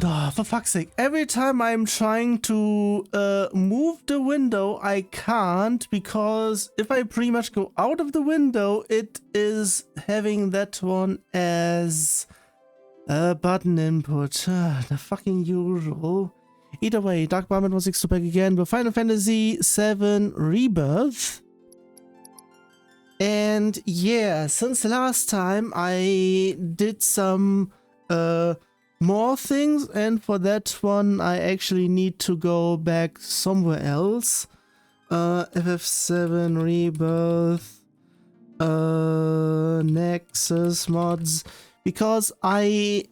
Oh, for fuck's sake, every time I'm trying to move the window, I can't, because if I pretty much go out of the window, it is having that one as a button input. The fucking usual. Either way, Dark Barman was back again with Final Fantasy VII Rebirth. And yeah, since last time I did some more things, and for that one I actually need to go back somewhere else. FF7 Rebirth, Nexus mods, because I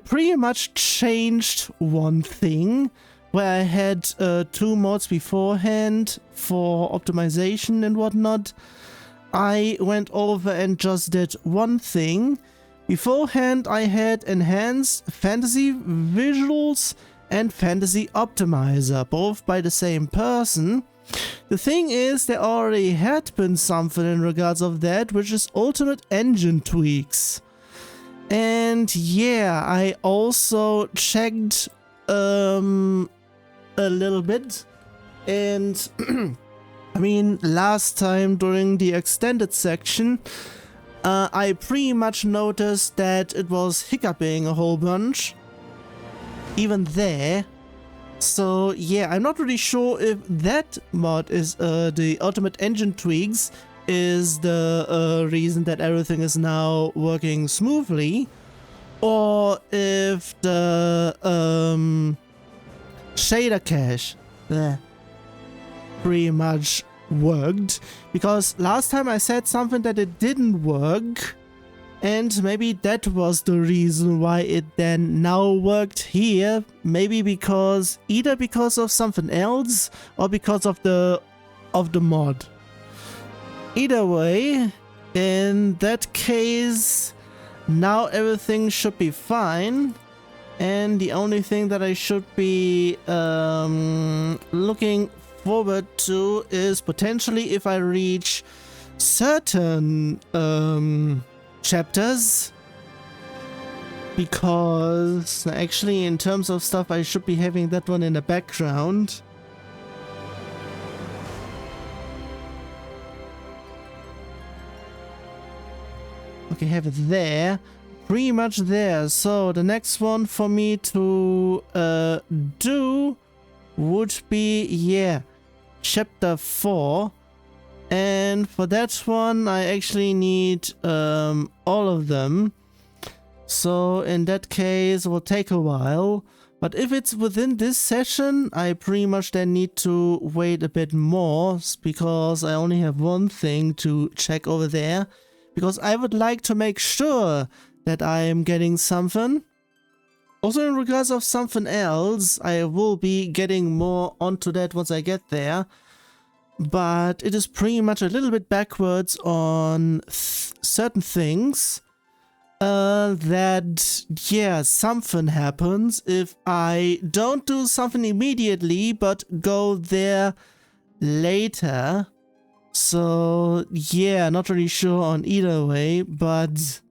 pretty much changed one thing where I had 2 mods beforehand for optimization and whatnot. I went over and just did one thing. Beforehand I had enhanced fantasy visuals and fantasy optimizer, both by the same person. The thing is, there already had been something in regards of that, which is ultimate engine tweaks. And yeah, I also checked a little bit, and I mean, last time during the extended section, I pretty much noticed that it was hiccuping a whole bunch, even there. So yeah, I'm not really sure if that mod is the ultimate engine tweaks is the reason that everything is now working smoothly, or if the shader cache pretty much worked, because last time I said something that it didn't work, and maybe that was the reason why it then now worked here. Maybe because either because of something else or because of the mod. Either way, in that case, now everything should be fine, and the only thing that I should be looking forward to is potentially if I reach certain chapters, because actually in terms of stuff I should be having that one in the background. Okay, have it there, pretty much there. So the next one for me to do would be, yeah, chapter 4, and for that one I actually need all of them, so in that case it will take a while. But if it's within this session, I pretty much then need to wait a bit more, because I only have one thing to check over there, because I would like to make sure that I am getting something. Also in regards of something else, I will be getting more onto that once I get there, but it is pretty much a little bit backwards on certain things, that, yeah, something happens if I don't do something immediately, but go there later. So yeah, not really sure on either way, but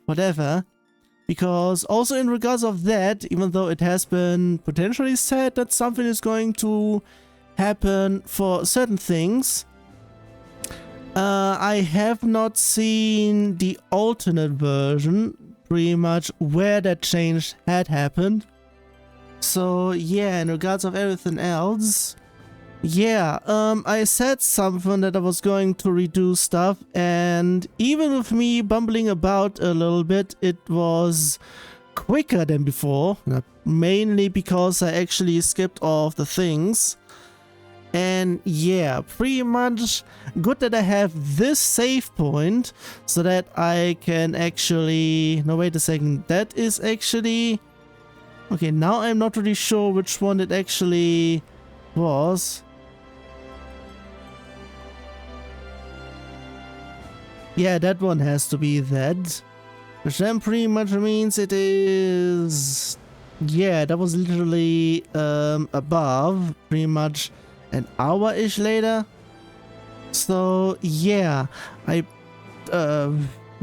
whatever. Because also in regards of that, even though it has been potentially said that something is going to happen for certain things, I have not seen the alternate version, pretty much where that change had happened. So yeah, in regards of everything else, yeah, I said something that I was going to redo stuff, and even with me bumbling about a little bit, it was quicker than before, mainly because I actually skipped off the things. And yeah, pretty much good that I have this save point, so that I can actually... No, wait a second, that is actually... Okay, now I'm not really sure which one it actually was. Yeah, that one has to be that. Which then pretty much means it is... Yeah, that was literally above, pretty much an hour-ish later. So yeah, I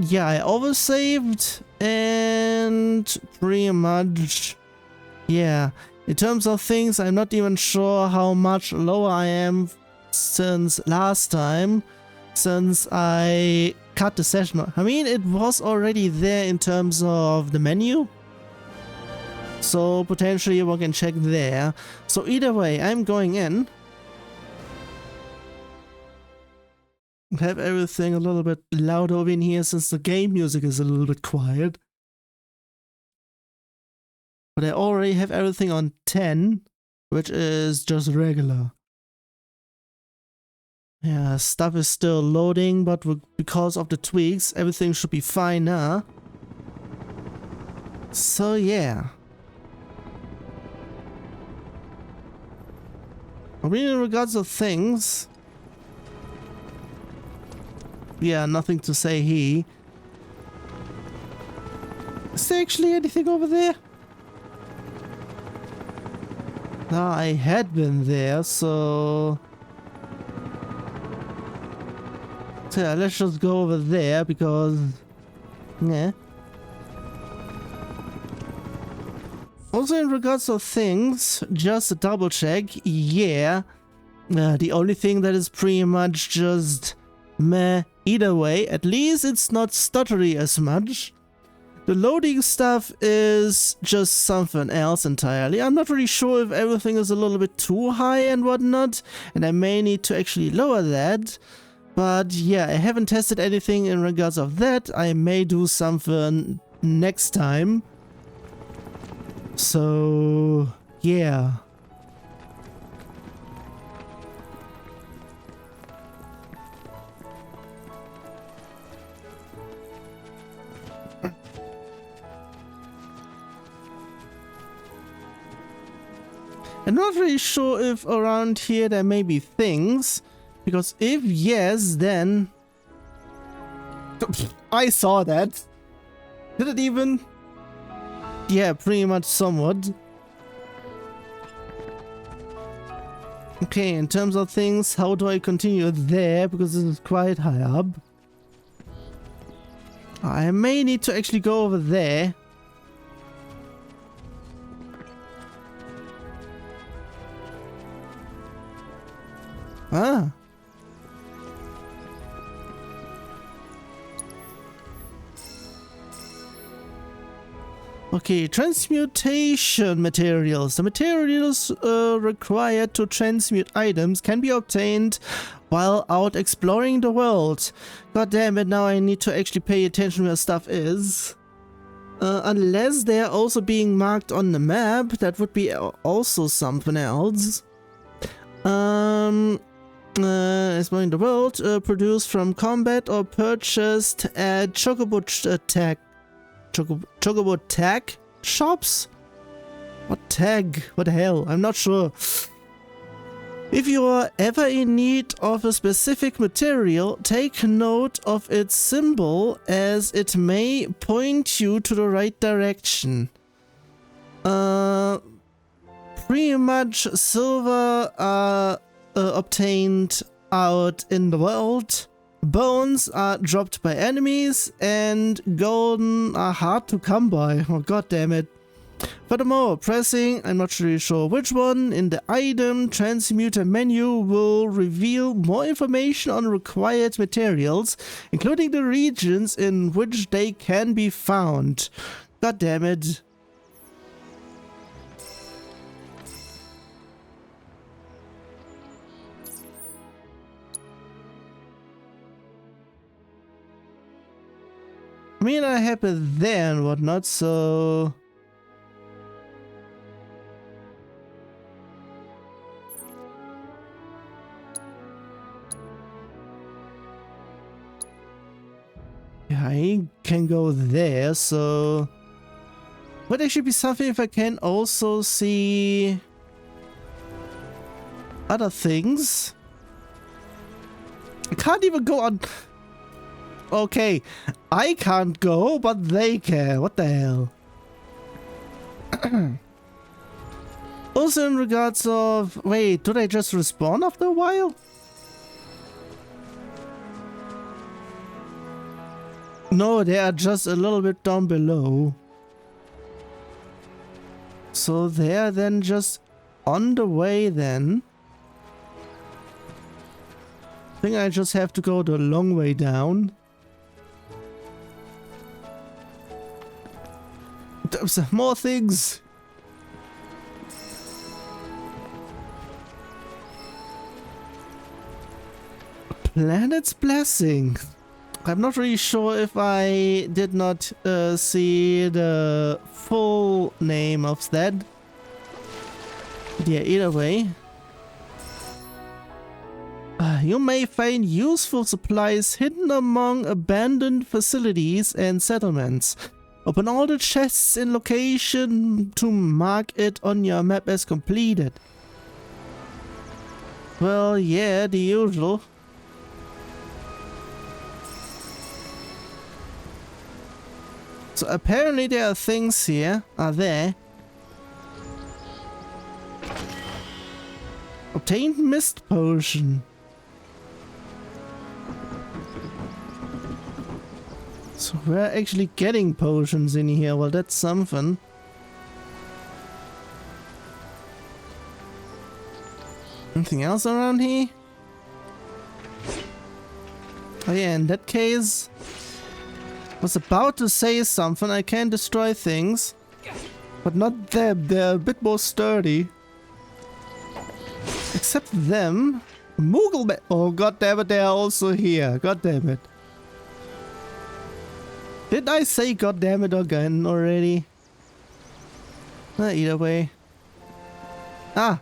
oversaved And pretty much, yeah. In terms of things, I'm not even sure how much lower I am since last time, since I cut the session. I mean, it was already there in terms of the menu, so potentially we can check there. So either way, I'm going in. Have everything a little bit louder over in here since the game music is a little bit quiet. But I already have everything on 10, which is just regular. Yeah, stuff is still loading, but because of the tweaks, everything should be fine now. So yeah. I mean, in regards to things, yeah, nothing to say here. Is there actually anything over there? No, I had been there, so yeah, let's just go over there because, yeah. Also, in regards to things, just to double check, yeah, the only thing that is pretty much just meh either way, at least it's not stuttery as much. The loading stuff is just something else entirely. I'm not really sure if everything is a little bit too high and whatnot, and I may need to actually lower that. But yeah, I haven't tested anything in regards of that. I may do something next time. So yeah. I'm not really sure if around here there may be things, because if yes, then I saw that. Did it even? Yeah, pretty much somewhat. Okay, in terms of things, how do I continue there? Because this is quite high up. I may need to actually go over there. Ah. Okay, transmutation materials. The materials required to transmute items can be obtained while out exploring the world. God damn it, now I need to actually pay attention where stuff is. Unless they're also being marked on the map, that would be also something else. Exploring the world, produced from combat or purchased at Chocobo tag shops? What tag? What the hell? I'm not sure. If you are ever in need of a specific material, take note of its symbol as it may point you to the right direction. Pretty much silver obtained out in the world. Bones are dropped by enemies, and golden are hard to come by. Oh, god damn it. Furthermore, pressing, I'm not really sure which one, in the item transmuter menu will reveal more information on required materials, including the regions in which they can be found. God damn it. I mean, I have it there and whatnot, so... yeah, I can go there, so... would actually be something if I can also see... other things. I can't even go on... okay, I can't go, but they can. What the hell? Also in regards of... wait, did I just respawn after a while? No, they are just a little bit down below. So they are then just on the way then. I think I just have to go the long way down. There's more things. Planet's Blessing. I'm not really sure if I did not see the full name of that. But yeah, either way. You may find useful supplies hidden among abandoned facilities and settlements. Open all the chests in location to mark it on your map as completed. Well, yeah, the usual. So apparently there are things here, are there? Obtained mist potion. So we're actually getting potions in here. Well, that's something. Anything else around here? Oh yeah, in that case, I was about to say something. I can destroy things, but not them. They're a bit more sturdy. Except them. Moogle. Oh god damn it! They are also here. God damn it! Did I say god damn it again already? Either way. Ah.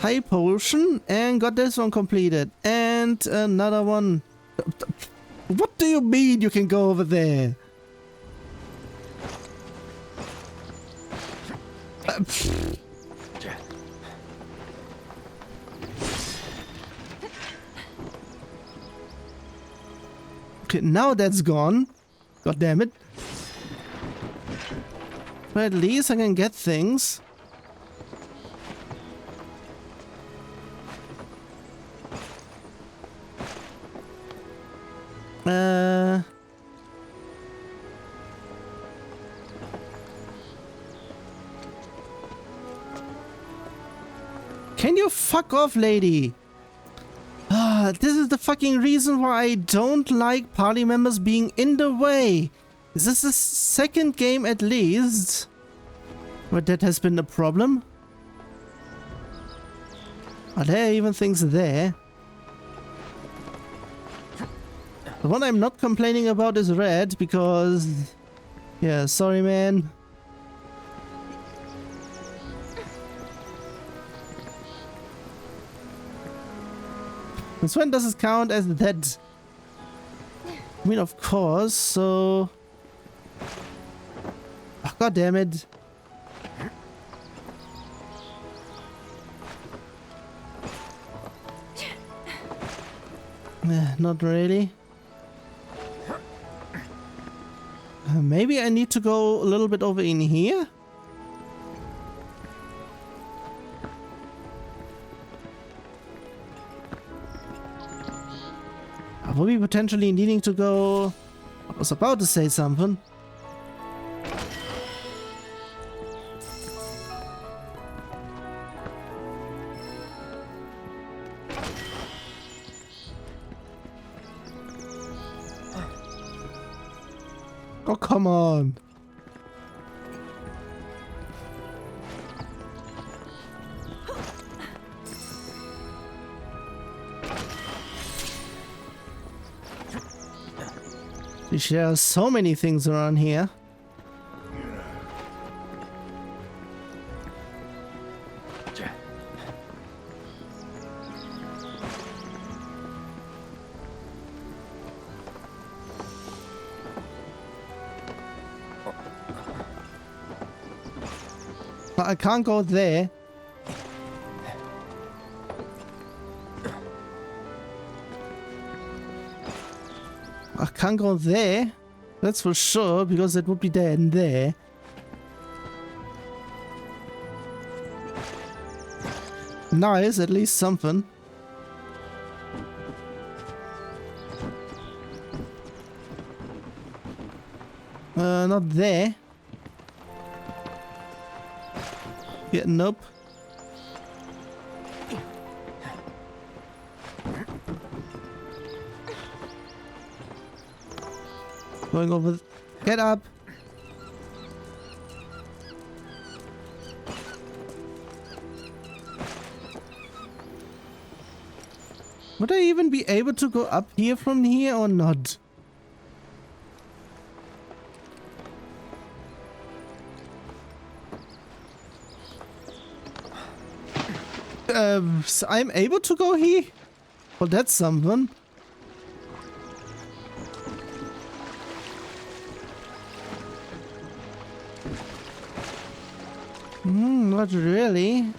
High potion and got this one completed and another one. What do you mean you can go over there? Okay, now that's gone. God damn it. But at least I can get things. Can you fuck off, lady? This is the fucking reason why I don't like party members being in the way. Is this the second game at least where that has been the problem? Are there even things there? The one I'm not complaining about is red because... yeah, sorry man. Since when does it count as that? I mean, of course, so... oh, god damn it. Not really. Maybe I need to go a little bit over in here? I will be potentially needing to go... I was about to say something. Oh, come on. There are so many things around here. But I can't go there. I can't go there. That's for sure, because it would be there and there. Nice, at least something. Not there. Yeah, nope. Going over. Get up. Would I even be able to go up here from here or not? So I'm able to go here? Well, that's something. Not really.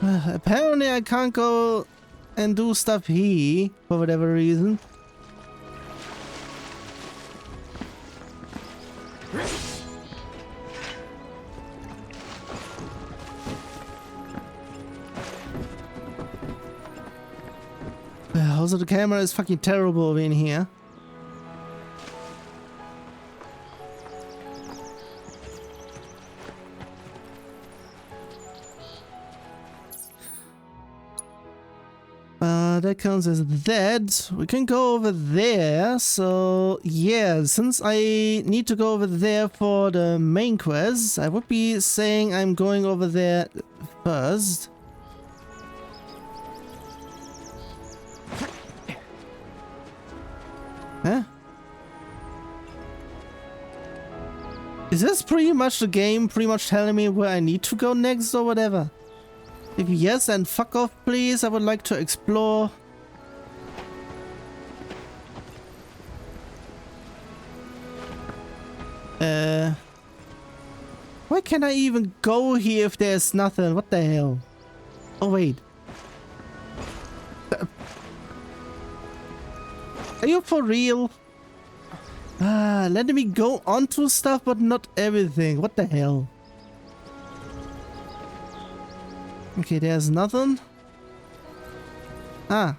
Apparently I can't go and do stuff here for whatever reason. Also, the camera is fucking terrible over in here. That counts as that. We can go over there. So, yeah, since I need to go over there for the main quest, I would be saying I'm going over there first. Huh? Is this pretty much the game pretty much telling me where I need to go next or whatever? If yes, then fuck off please, I would like to explore. Why can't I even go here if there's nothing? What the hell? Oh wait. Are you for real? Letting me go onto stuff but not everything. What the hell? Okay, there's nothing. Ah.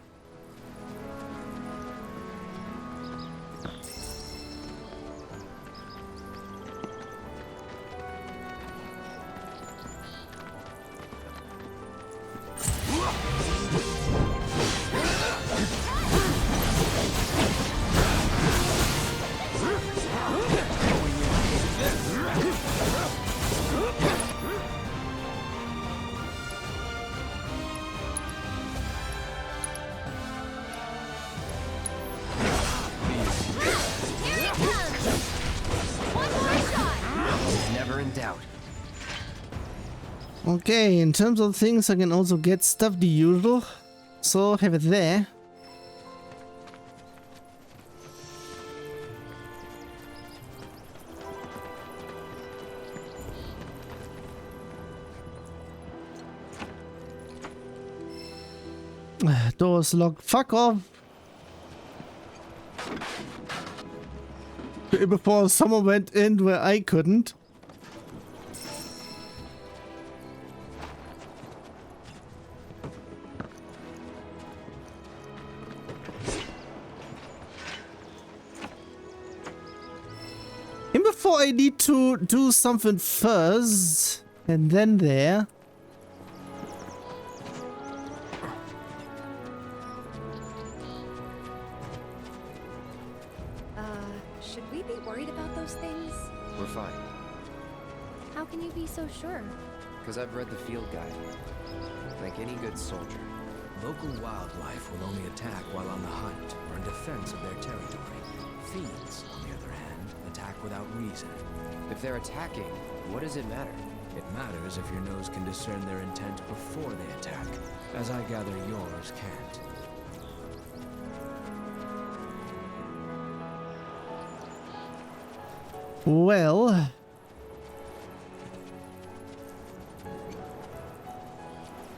Okay, in terms of things, I can also get stuff the usual, so have it there. Door's locked. Fuck off! Before someone went in where I couldn't. Before I need to do something first, and then there. Should we be worried about those things? We're fine. How can you be so sure? Because I've read the field guide. Like any good soldier. Local wildlife will only attack while on the hunt or in defense of their territory. Fiends, on the other hand, attack without reason. If they're attacking, what does it matter? It matters if your nose can discern their intent before they attack, as I gather yours can't. Well,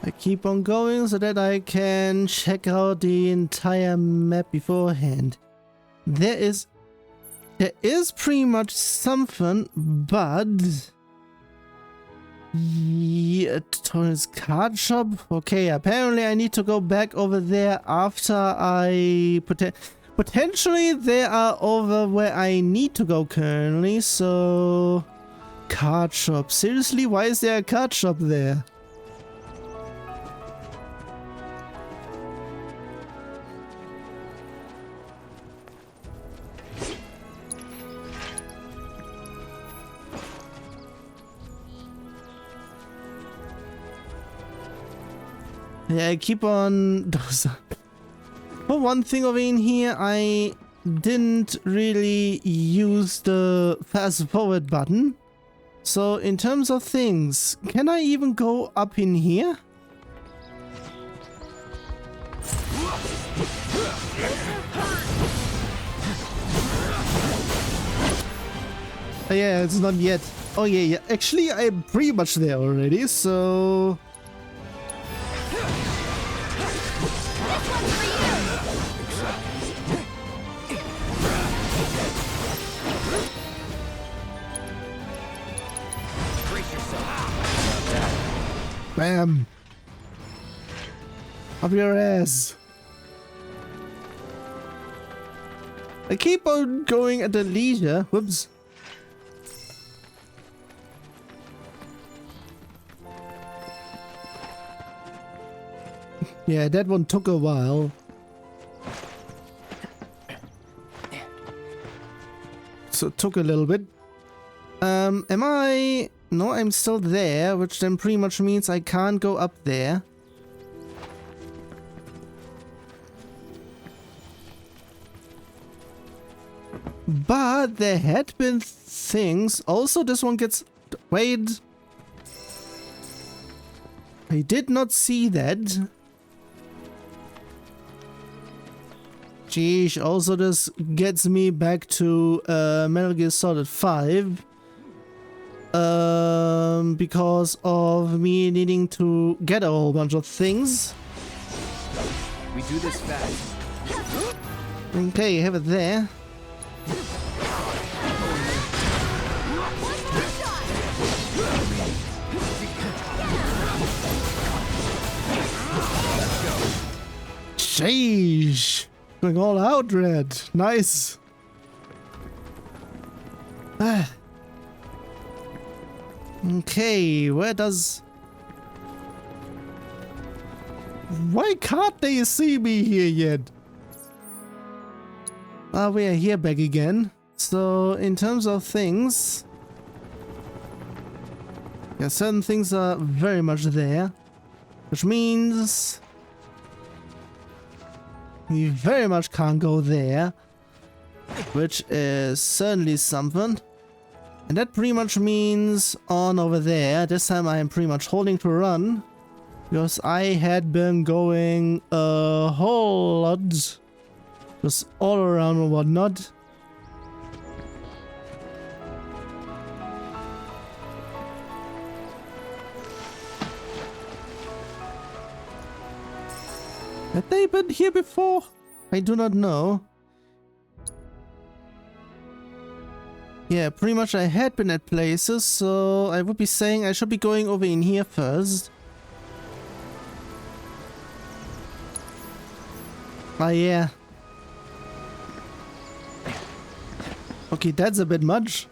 I keep on going so that I can check out the entire map beforehand. There is pretty much something, but Yeah, tutorials card shop. Okay, apparently I need to go back over there after I potentially they are over where I need to go currently. So card shop. Seriously, why is there a card shop there? Yeah, I keep on those. For one thing over in here, I didn't really use the fast forward button. So in terms of things, can I even go up in here? Oh, yeah, it's not yet. Oh yeah, actually I'm pretty much there already, so... Bam! Up your ass! I keep on going at a leisure. Whoops. Yeah, that one took a while. So it took a little bit. Am I... No, I'm still there, which then pretty much means I can't go up there. But there had been things. Also, this one gets... Wait. I did not see that. Jeez, also this gets me back to Metal Gear Solid 5. Because of me needing to get a whole bunch of things. We do this fast. Okay, have it there. Sheesh! Going all out, Red. Nice. Ah. Okay, where does... Why can't they see me here yet? Ah, we are here back again. So, in terms of things... Yeah, certain things are very much there. Which means... We very much can't go there. Which is certainly something. And that pretty much means on over there. This time I am pretty much holding to run. Because I had been going a whole lot. Just all around and whatnot. Had they been here before? I do not know. Yeah, pretty much I had been at places, so I would be saying I should be going over in here first. Ah, yeah. Okay, that's a bit much.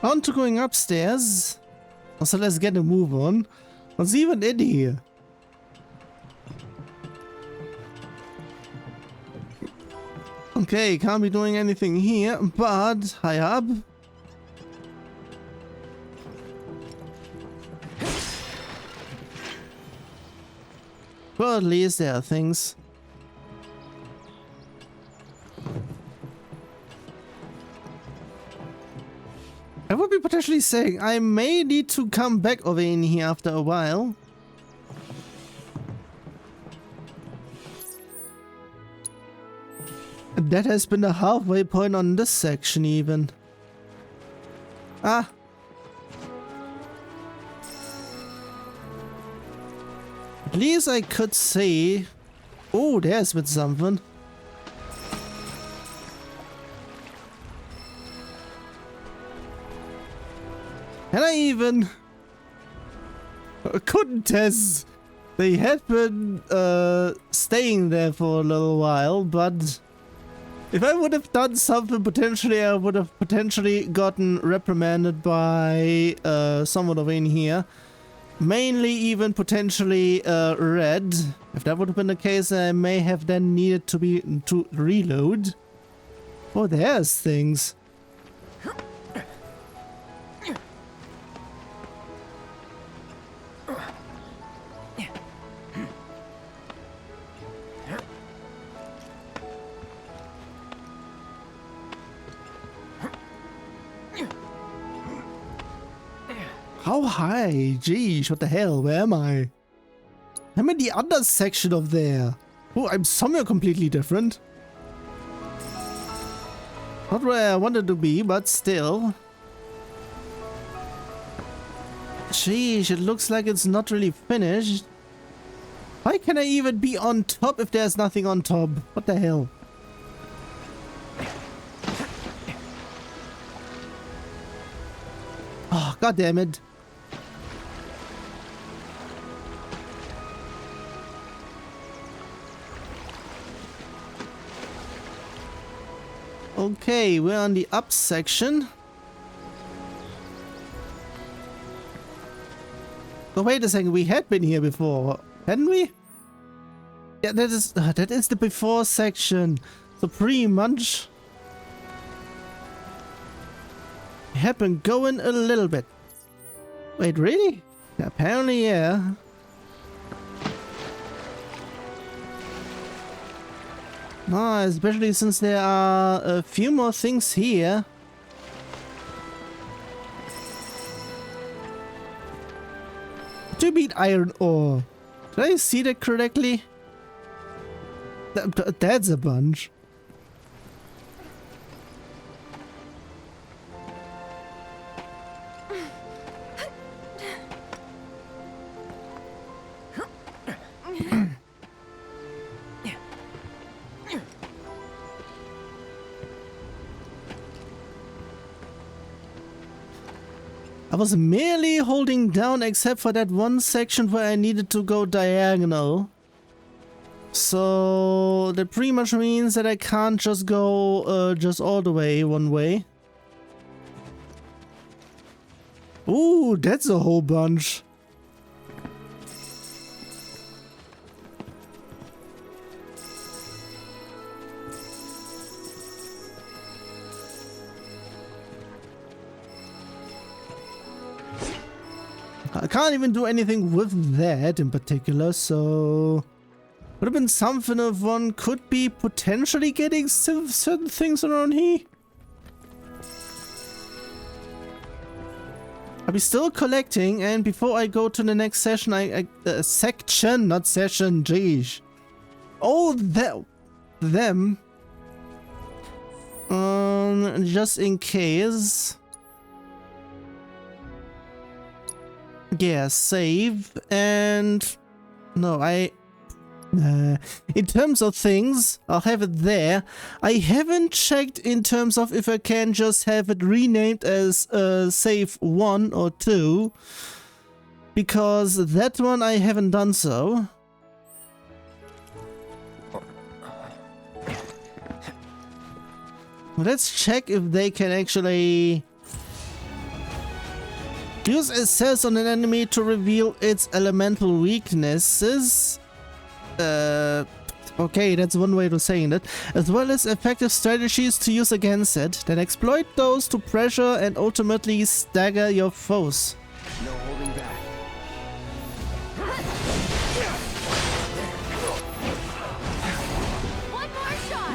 On to going upstairs. So let's get a move on. What's even in here? Okay, can't be doing anything here, but high up. Well, at least there are things. I would be potentially saying I may need to come back over in here after a while. That has been the halfway point on this section even. Ah. At least I could say... Oh, there's been something. And I even... couldn't test. They had been staying there for a little while, but... if I would have done something, potentially I would have potentially gotten reprimanded by someone over in here. Mainly even potentially red. If that would have been the case, I may have then needed to reload. Oh, there's things. How high? Geez, what the hell? Where am I? I'm in the other section of there. Oh, I'm somewhere completely different. Not where I wanted to be, but still. Sheesh, it looks like it's not really finished. Why can I even be on top if there's nothing on top? What the hell? Oh, god damn it. Okay, we're on the up section. Oh, wait a second, we had been here before, hadn't we? Yeah, that is the before section. So pretty much we had been going a little bit. Wait, really? Yeah, apparently, yeah. No, especially since there are a few more things here. To beat iron ore. Did I see that correctly? That's a bunch. I was merely holding down except for that one section where I needed to go diagonal. So that pretty much means that I can't just go just all the way one way. Ooh, that's a whole bunch. I can't even do anything with that in particular, so would have been something if one could be potentially getting certain things around here. I'll be still collecting, and before I go to the next session, section, not session, geez. Oh, them. Just in case. Yeah, save, and no, in terms of things, I'll have it there. I haven't checked in terms of if I can just have it renamed as save 1 or 2, because that one I haven't done so. Let's check if they can actually use assess on an enemy to reveal its elemental weaknesses. Okay, that's one way to saying it. As well as effective strategies to use against it. Then exploit those to pressure and ultimately stagger your foes. No holding back. One more shot!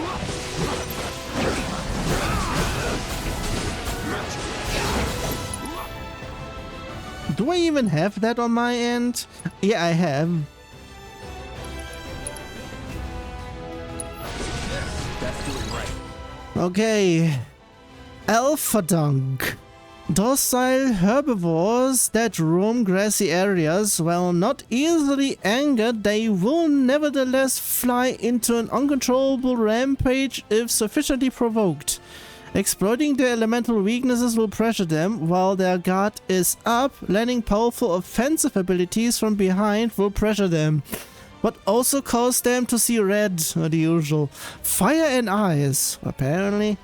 Do I even have that on my end? Yeah, I have. That's doing right. Okay. Alpha Dunk. Docile herbivores that roam grassy areas, while not easily angered, they will nevertheless fly into an uncontrollable rampage if sufficiently provoked. Exploiting their elemental weaknesses will pressure them while their guard is up. Landing powerful offensive abilities from behind will pressure them, but also cause them to see red, the usual. Fire and ice, apparently.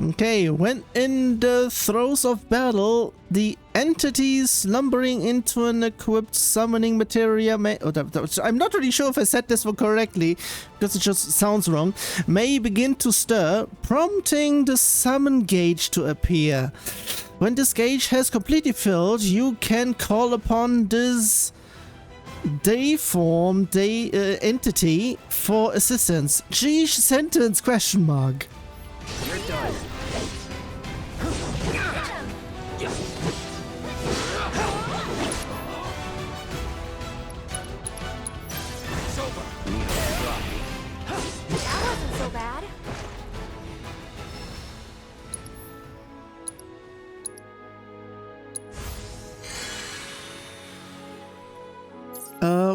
Okay, when in the throes of battle, the entities slumbering into an equipped summoning materia may... I'm not really sure if I said this one correctly, because it just sounds wrong. May begin to stir, prompting the summon gauge to appear. When this gauge has completely filled, you can call upon this deformed entity for assistance. Geesh sentence question mark. You're done. That wasn't so bad.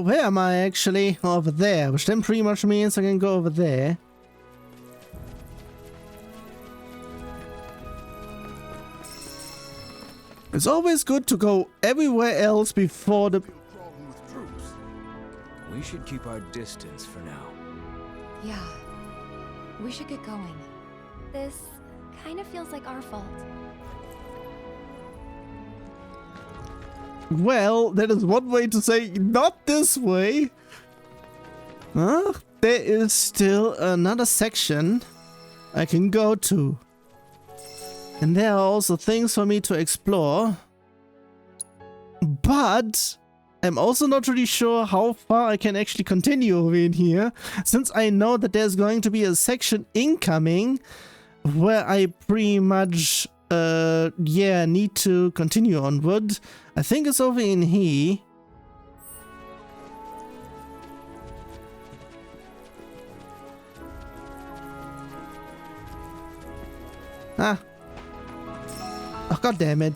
Where am I actually? Over there, which then pretty much means I can go over there. It's always good to go everywhere else before the... We should keep our distance for now. Yeah. We should get going. This kind of feels like our fault. Well, that is one way to say not this way. Huh? There is still another section I can go to. And there are also things for me to explore. But I'm also not really sure how far I can actually continue over in here, since I know that there's going to be a section incoming where I pretty much need to continue onward. I think it's over in here. Ah. Oh, god damn it.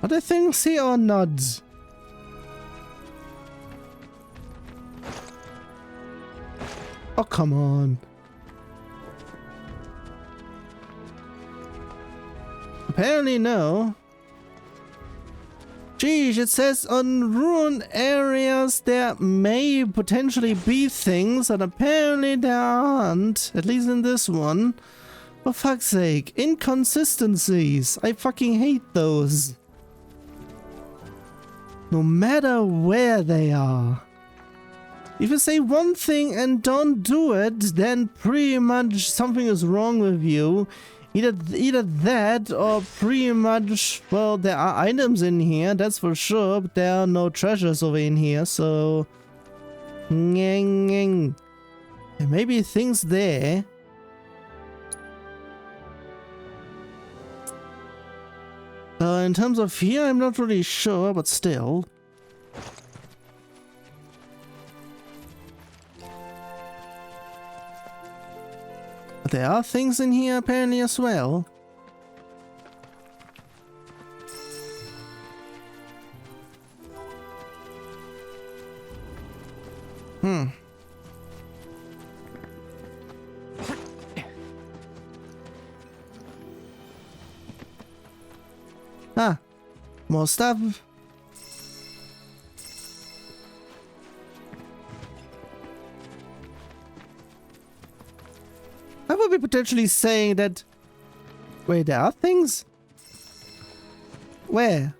Are there things here or not? Oh, come on. Apparently no. Geez, it says on ruined areas there may potentially be things, and apparently there aren't. At least in this one. For fuck's sake. Inconsistencies. I fucking hate those. No matter where they are. If you say one thing and don't do it, then pretty much something is wrong with you. Either that or pretty much, well, there are items in here, that's for sure, but there are no treasures over in here, so... There may be things there. In terms of here, I'm not really sure, but still. But there are things in here apparently as well. Ah. More stuff. I would be potentially saying that... Wait, there are things? Where?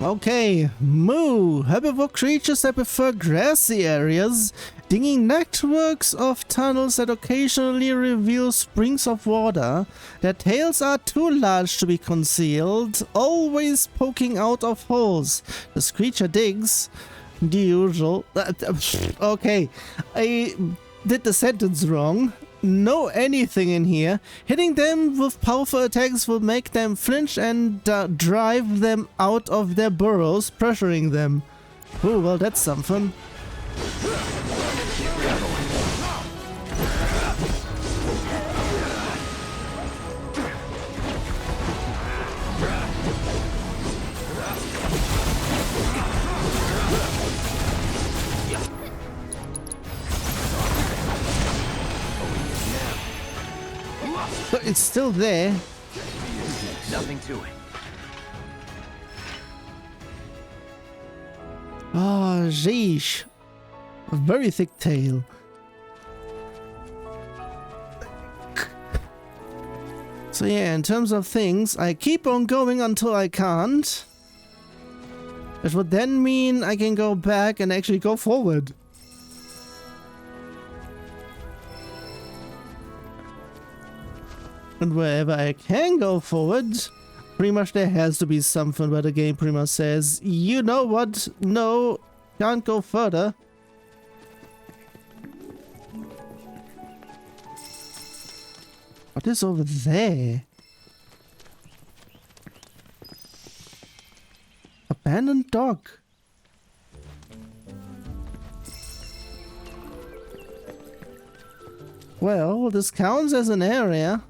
Okay, moo! Herbivore creatures that prefer grassy areas, digging networks of tunnels that occasionally reveal springs of water. Their tails are too large to be concealed, always poking out of holes. This creature digs. The usual. Okay, I did the sentence wrong. No anything in here. Hitting them with powerful attacks will make them flinch and drive them out of their burrows, pressuring them. Oh, well, that's something. But it's still there. Nothing to it. Oh, sheesh. A very thick tail. So yeah, in terms of things, I keep on going until I can't. It would then mean I can go back and actually go forward. And wherever I can go forward, pretty much there has to be something where the game pretty much says, you know what, no, can't go further. What is over there? Abandoned dog. Well, this counts as an area.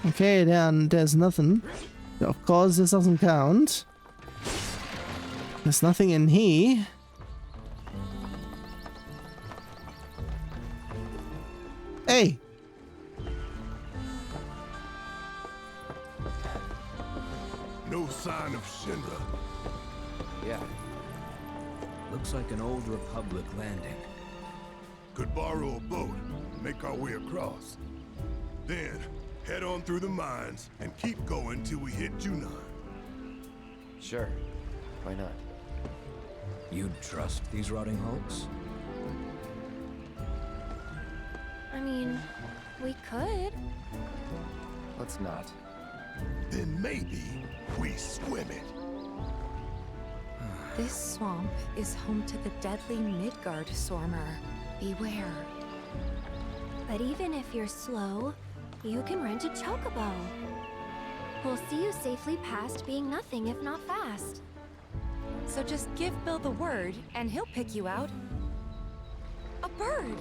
Okay, then there's nothing. Of course, this doesn't count. There's nothing in here. Hey! No sign of Shinra. Yeah. Looks like an old Republic landing. Could borrow a boat and make our way across. Then, head on through the mines and keep going till we hit Junon. Sure. Why not? You'd trust these rotting hulks? I mean, we could. Let's not. Then maybe we swim it. This swamp is home to the deadly Midgard Swarmer. Beware. But even if you're slow, you can rent a chocobo. We'll see you safely past being nothing if not fast. So just give Bill the word, and he'll pick you out. A bird!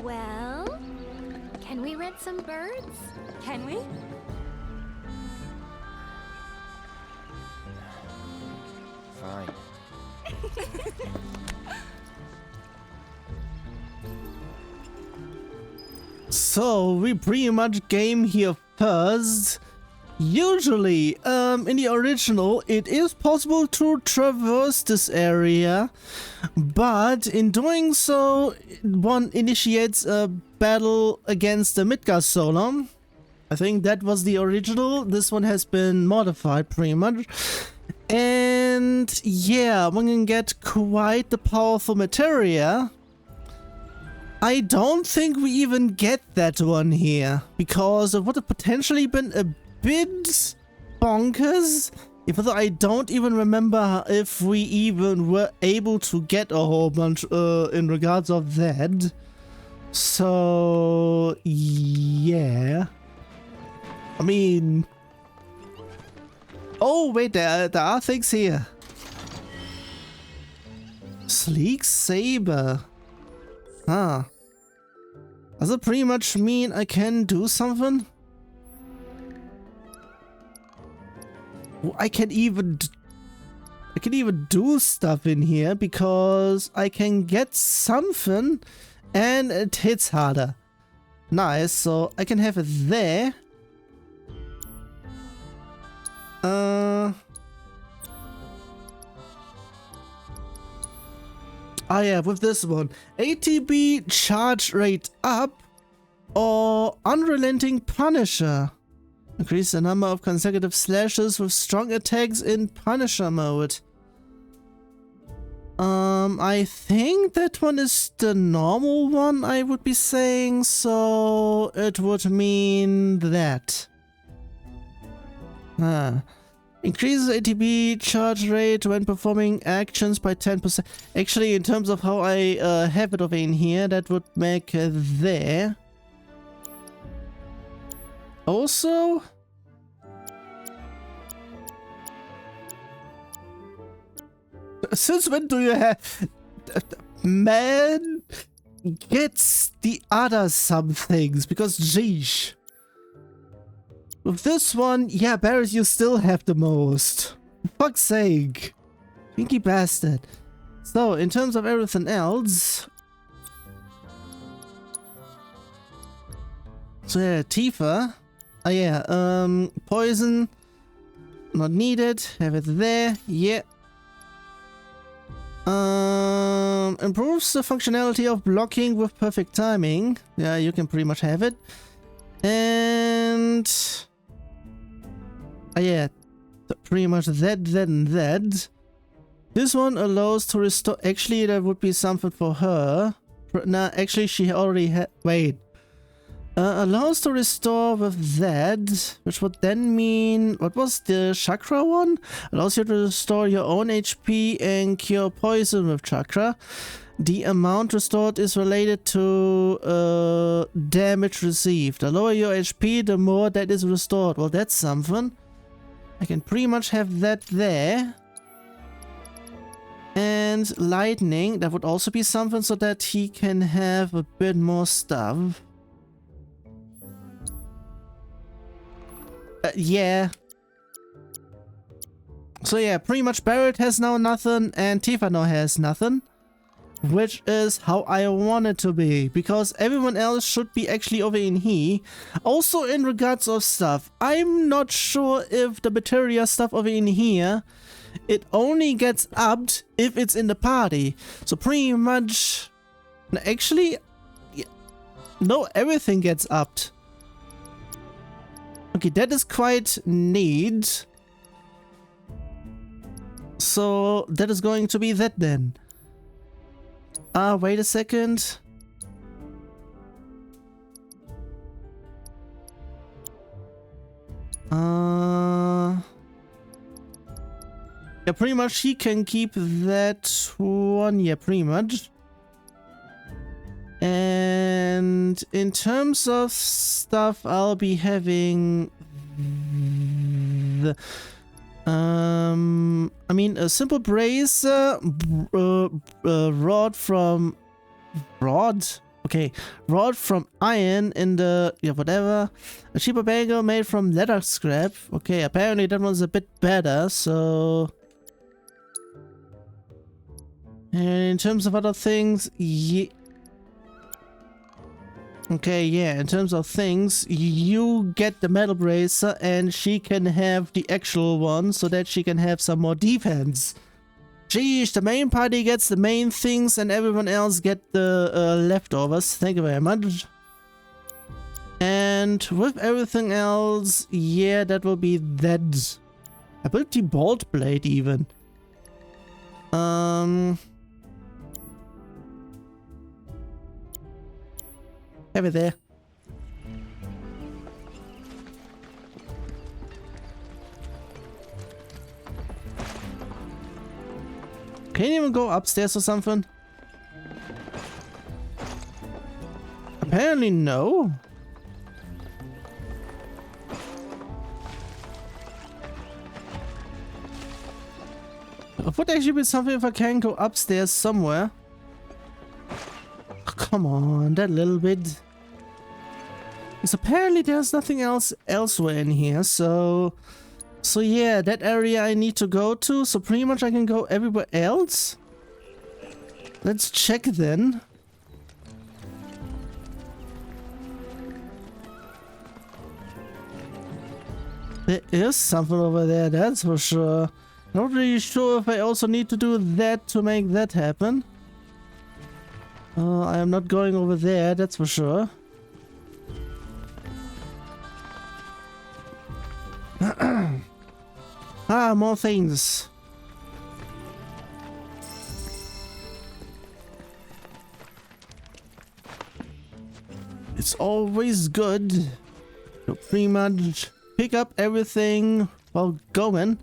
Well, can we rent some birds? Can we? Fine. So, we pretty much came here first. Usually, in the original, it is possible to traverse this area, but in doing so, one initiates a battle against the Midgard Solar. I think that was the original. This one has been modified pretty much. And yeah, one can get quite the powerful materia. I don't think we even get that one here, because it would have potentially been a bit bonkers, even though I don't even remember if we even were able to get a whole bunch in regards of that. So yeah, I mean, oh wait, there are things here. Sleek saber. Huh. Does it pretty much mean I can do something? I can even do stuff in here because I can get something and it hits harder. Nice, so I can have it there. Ah yeah, with this one. ATB charge rate up or unrelenting Punisher. Increase the number of consecutive slashes with strong attacks in Punisher mode. I think that one is the normal one, I would be saying, so it would mean that. Increases ATB charge rate when performing actions by 10%. Actually, in terms of how I have it over in here, that would make there. Also, since when do you have... Man gets the other some things, because geesh. With this one, yeah, Barret, you still have the most. For fuck's sake. Pinky bastard. So, in terms of everything else... So yeah, Tifa. Oh yeah, poison. Not needed. Have it there. Yeah. Improves the functionality of blocking with perfect timing. Yeah, you can pretty much have it. And... yeah, pretty much that, and that. This one allows to restore... Actually, that would be something for her. Nah, actually, she already had... Wait. Allows to restore with that, which would then mean... What was the chakra one? Allows you to restore your own HP and cure poison with chakra. The amount restored is related to damage received. The lower your HP, the more that is restored. Well, that's something. I can pretty much have that there. And lightning, that would also be something so that he can have a bit more stuff. Yeah. So yeah, pretty much Barret has now nothing and Tifa now has nothing. Which is how I want it to be, because everyone else should be actually over in here. Also in regards of stuff, I'm not sure if the materia stuff over in here, it only gets upped if it's in the party. So pretty much, actually, no, everything gets upped. Okay, that is quite neat. So that is going to be that then. Wait a second. Yeah, pretty much he can keep that one. Yeah, pretty much. And in terms of stuff, I'll be having the... I mean, a simple brace, rod from iron in the, yeah, whatever. A cheaper bangle made from leather scrap. Okay, apparently that one's a bit better, so... And in terms of other things, yeah. Okay, yeah, in terms of things, you get the metal bracer and she can have the actual one so that she can have some more defense. Jeez, the main party gets the main things and everyone else get the leftovers. Thank you very much. And with everything else, yeah, that will be that. I built the bolt blade even. Have it there. Can you even go upstairs or something? Apparently no. It would actually be something if I can go upstairs somewhere. Come on, that little bit. Because apparently there's nothing else elsewhere in here, so yeah, that area I need to go to, so pretty much I can go everywhere else. Let's check then. There is something over there, that's for sure. Not really sure if I also need to do that to make that happen. I am not going over there, that's for sure. Ah, more things. It's always good to pretty much pick up everything while going.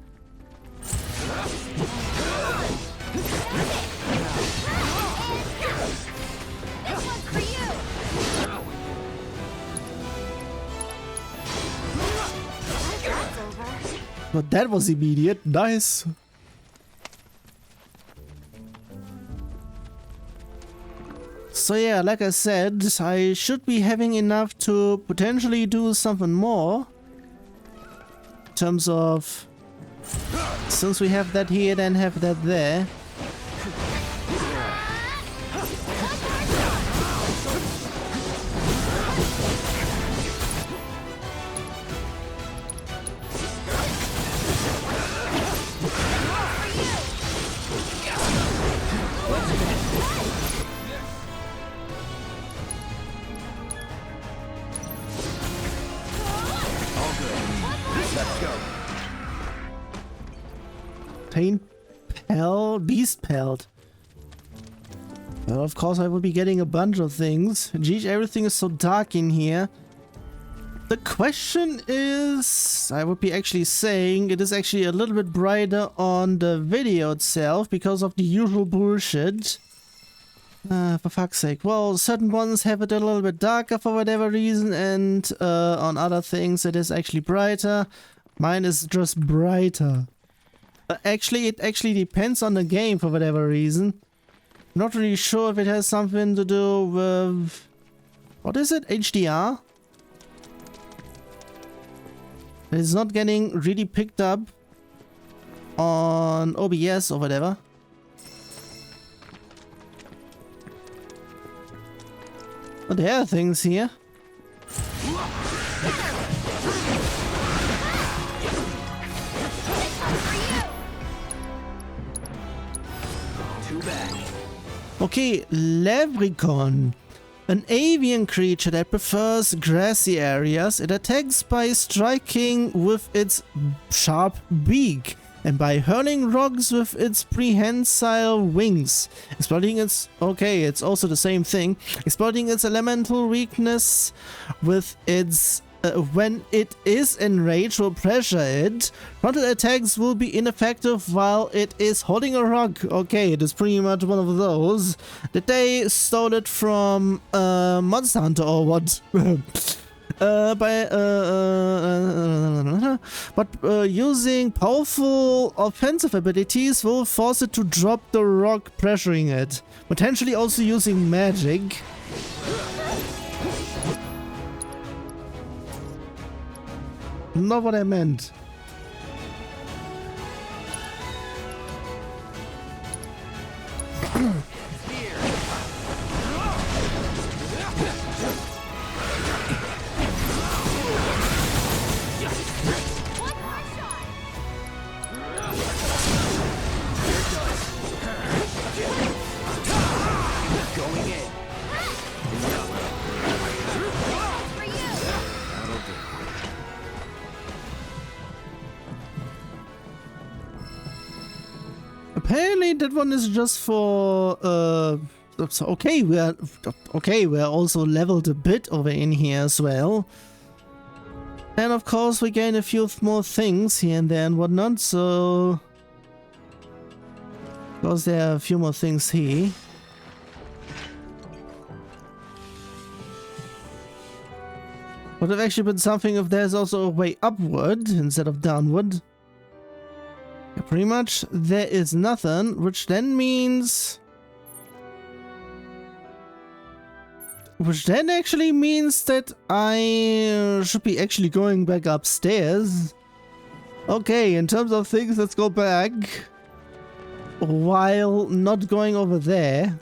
But that was immediate. Nice. So yeah, like I said, I should be having enough to potentially do something more. In terms of, since we have that here, then have that there. Paint Pelt, Beast Pelt. Well, of course I will be getting a bunch of things. Geez, everything is so dark in here. The question is, I would be actually saying it is actually a little bit brighter on the video itself because of the usual bullshit. For fuck's sake. Well, certain ones have it a little bit darker for whatever reason, and on other things it is actually brighter. Mine is just brighter. Actually, it actually depends on the game for whatever reason. Not really sure if it has something to do with... What is it? HDR? It's not getting really picked up on OBS or whatever. But there are things here. Okay, Leprechaun. An avian creature that prefers grassy areas. It attacks by striking with its sharp beak and by hurling rocks with its prehensile wings. Exploiting its... Okay, it's also the same thing. Exploiting its elemental weakness with its... when it is enraged or pressure it, frontal attacks will be ineffective while it is holding a rock. Okay, it is pretty much one of those. Did they stole it from Monster Hunter or what? Using powerful offensive abilities will force it to drop the rock pressuring it. Potentially also using magic. Not what I meant. Apparently that one is just for okay, we're also leveled a bit over in here as well. And of course we gain a few more things here and there and whatnot, so of course there are a few more things here. Would have actually been something if there's also a way upward instead of downward. Yeah, pretty much there is nothing, which then means Which then actually means that I should be actually going back upstairs. Okay, in terms of things, let's go back. While not going over there.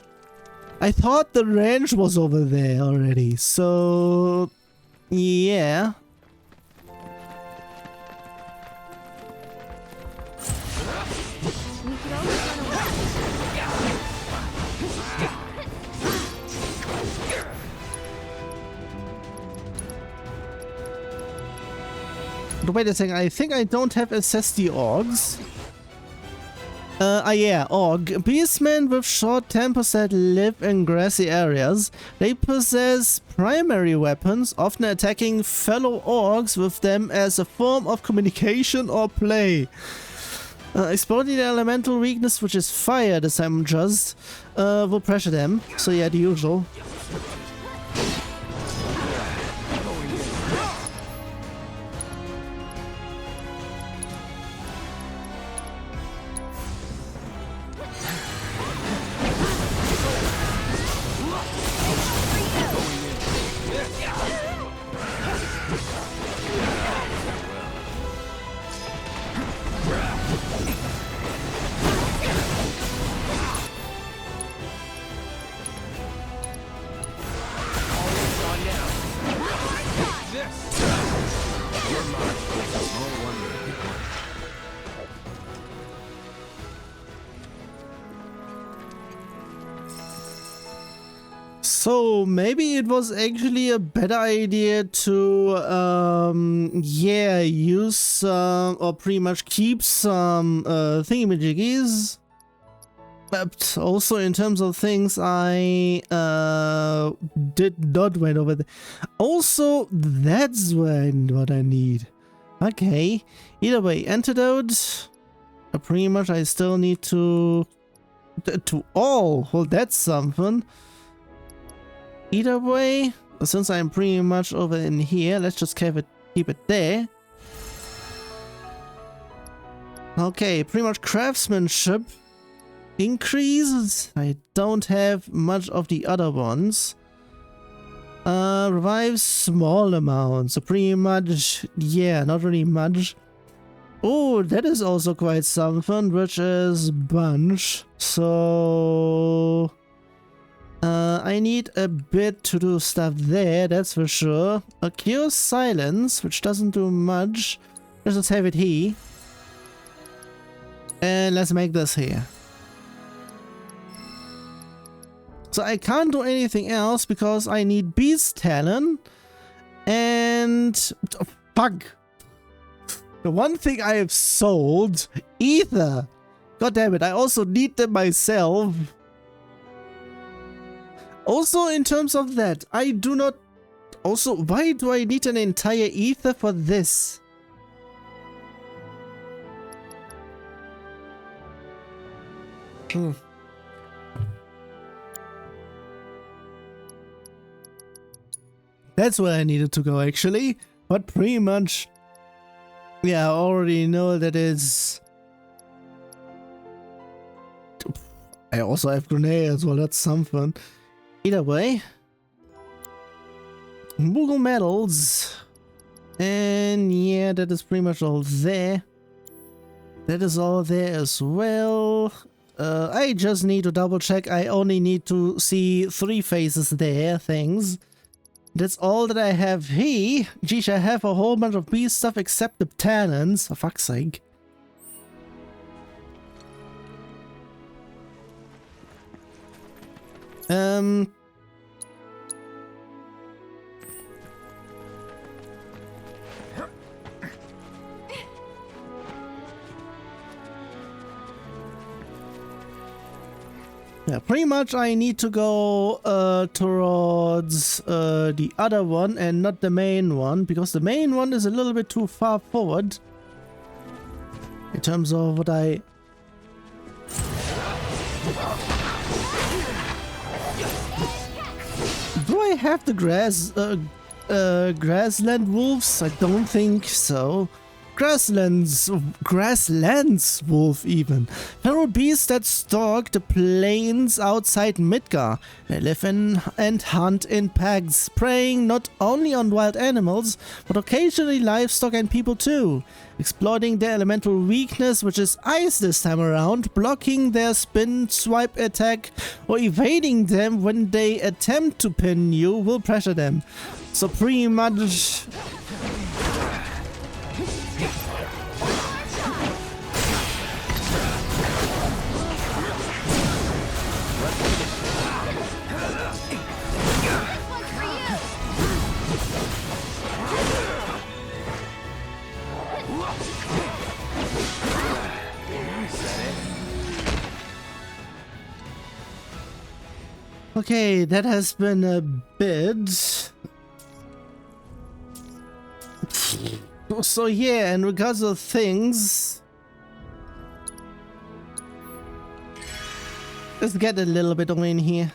I thought the ranch was over there already, so... yeah. We could always run away. Wait a second, I think I don't have assessed the orgs. Yeah, org. Beastmen with short tempers that live in grassy areas. They possess primary weapons, often attacking fellow orgs with them as a form of communication or play. Exploiting the elemental weakness, which is fire, this time just, will pressure them. So yeah, the usual. So maybe it was actually a better idea to yeah, use or pretty much keep some thingamajiggies. But also in terms of things I did not went over there. Also, that's what I need. Okay. Either way, antidote. Pretty much I still need to all. Well, that's something. Either way, since I'm pretty much over in here, let's just keep it there. Okay, pretty much craftsmanship increases. I don't have much of the other ones. Revives small amounts, so pretty much, yeah, not really much. Oh, that is also quite something, which is bunch. So... I need a bit to do stuff there, that's for sure. A cure silence, which doesn't do much. Let's just have it here. And let's make this here. So I can't do anything else because I need beast talent. And... oh, fuck! The one thing I have sold, ether. God damn it, I also need them myself. Also, in terms of that, I do not... also, why do I need an entire ether for this? That's where I needed to go, actually. But pretty much... yeah, I already know that it's... I also have grenades, well, that's something. Either way, Moogle medals, and yeah, that is pretty much all there. That is all there as well. I just need to double check. I only need to see 3 faces there, things. That's all that I have here. Geez, I have a whole bunch of beast stuff except the talents, for fuck's sake. Yeah, pretty much I need to go towards the other one and not the main one, because the main one is a little bit too far forward in terms of what I... Do I have the grassland wolves? I don't think so. grasslands wolf even. Feral beasts that stalk the plains outside Midgar. They live in and hunt in packs, preying not only on wild animals, but occasionally livestock and people too, exploiting their elemental weakness, which is ice this time around, blocking their spin swipe attack, or evading them when they attempt to pin you will pressure them. So pretty much... Okay, that has been a bit. So yeah, in regards of things, let's get a little bit in here.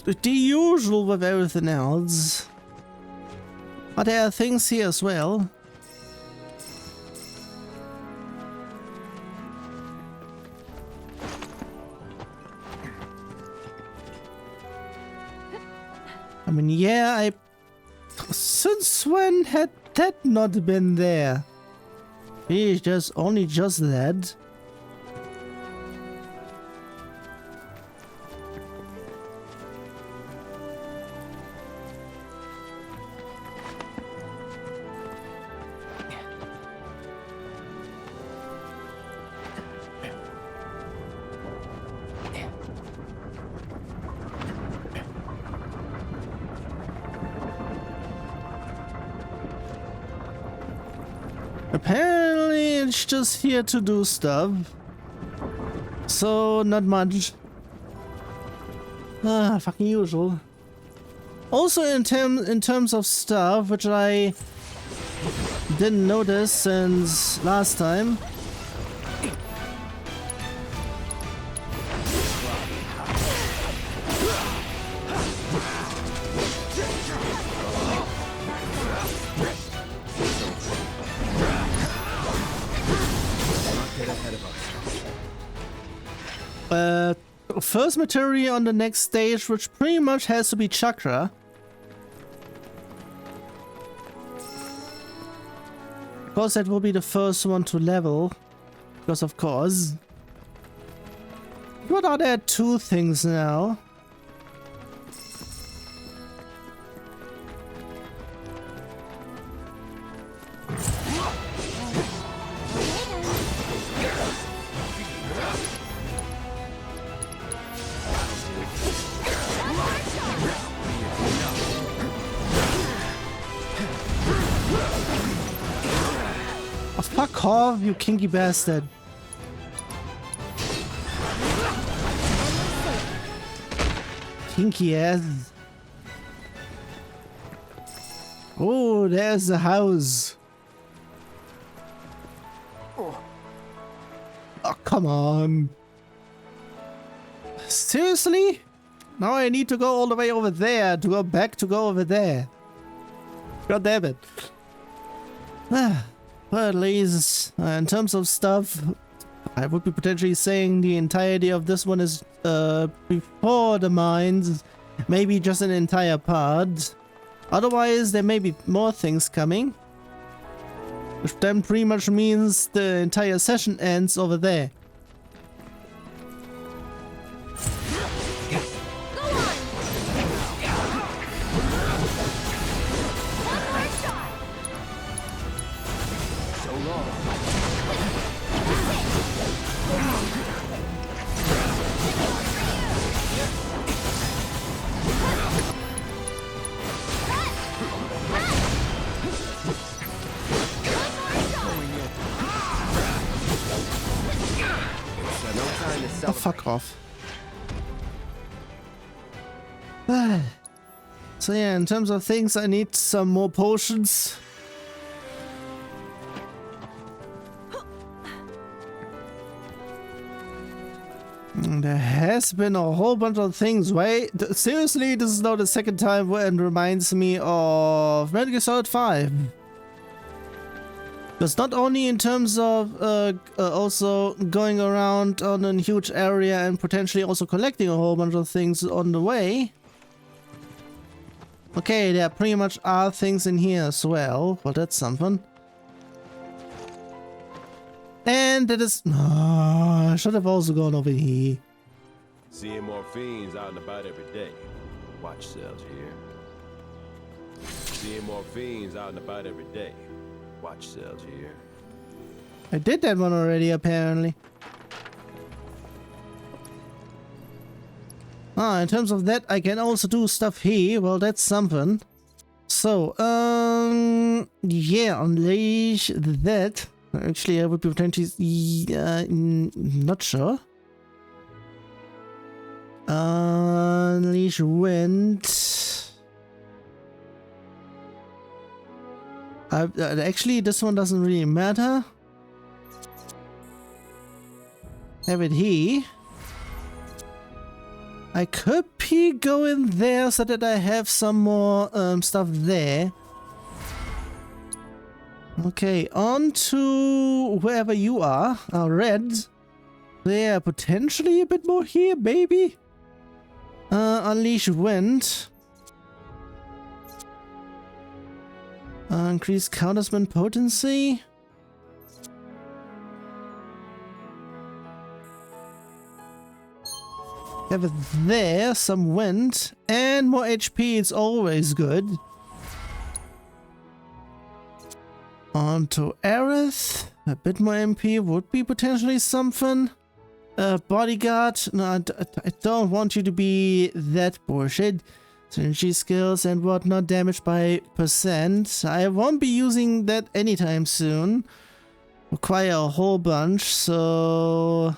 The usual with everything else. But there are things here as well. I mean, yeah, since when had that not been there? It's just only just that. Apparently it's just here to do stuff. So not much. Fucking usual. Also in terms of stuff, which I didn't notice since last time. First material on the next stage, which pretty much has to be chakra. Of course, that will be the first one to level. Because of course. What are there? Two things now. Fuck off, you kinky bastard. Kinky ass. Oh, there's the house. Oh, come on. Seriously? Now I need to go all the way over there to go back to go over there. God damn it. But at least, in terms of stuff, I would be potentially saying the entirety of this one is before the mines. Maybe just an entire part. Otherwise, there may be more things coming. Which then pretty much means the entire session ends over there. Oh, fuck off. So yeah, in terms of things, I need some more potions. There has been a whole bunch of things. Wait, seriously, this is now the second time and reminds me of Metal Gear Solid 5. Because not only in terms of also going around on a huge area and potentially also collecting a whole bunch of things on the way. Okay, there pretty much are things in here as well. Well, that's something. And that is... I should have also gone over here. Seeing more fiends out and about every day. Watch sales here. Seeing more fiends out and about every day. Watch sales here. I did that one already, apparently. In terms of that, I can also do stuff here. Well, that's something. So, yeah, unleash that. Actually, I would be potentially... not sure. Unleash wind. Actually, this one doesn't really matter. Have it here. I could go in there so that I have some more stuff there. Okay, on to wherever you are. Red. There, potentially a bit more here, maybe. Unleash wind. Increase counterspin potency. Have it there, some wind, and more HP, it's always good. On to Aerith. A bit more MP would be potentially something. Bodyguard. No, I don't want you to be that bullshit. Synergy skills and whatnot, damage by %. I won't be using that anytime soon. Require a whole bunch, so...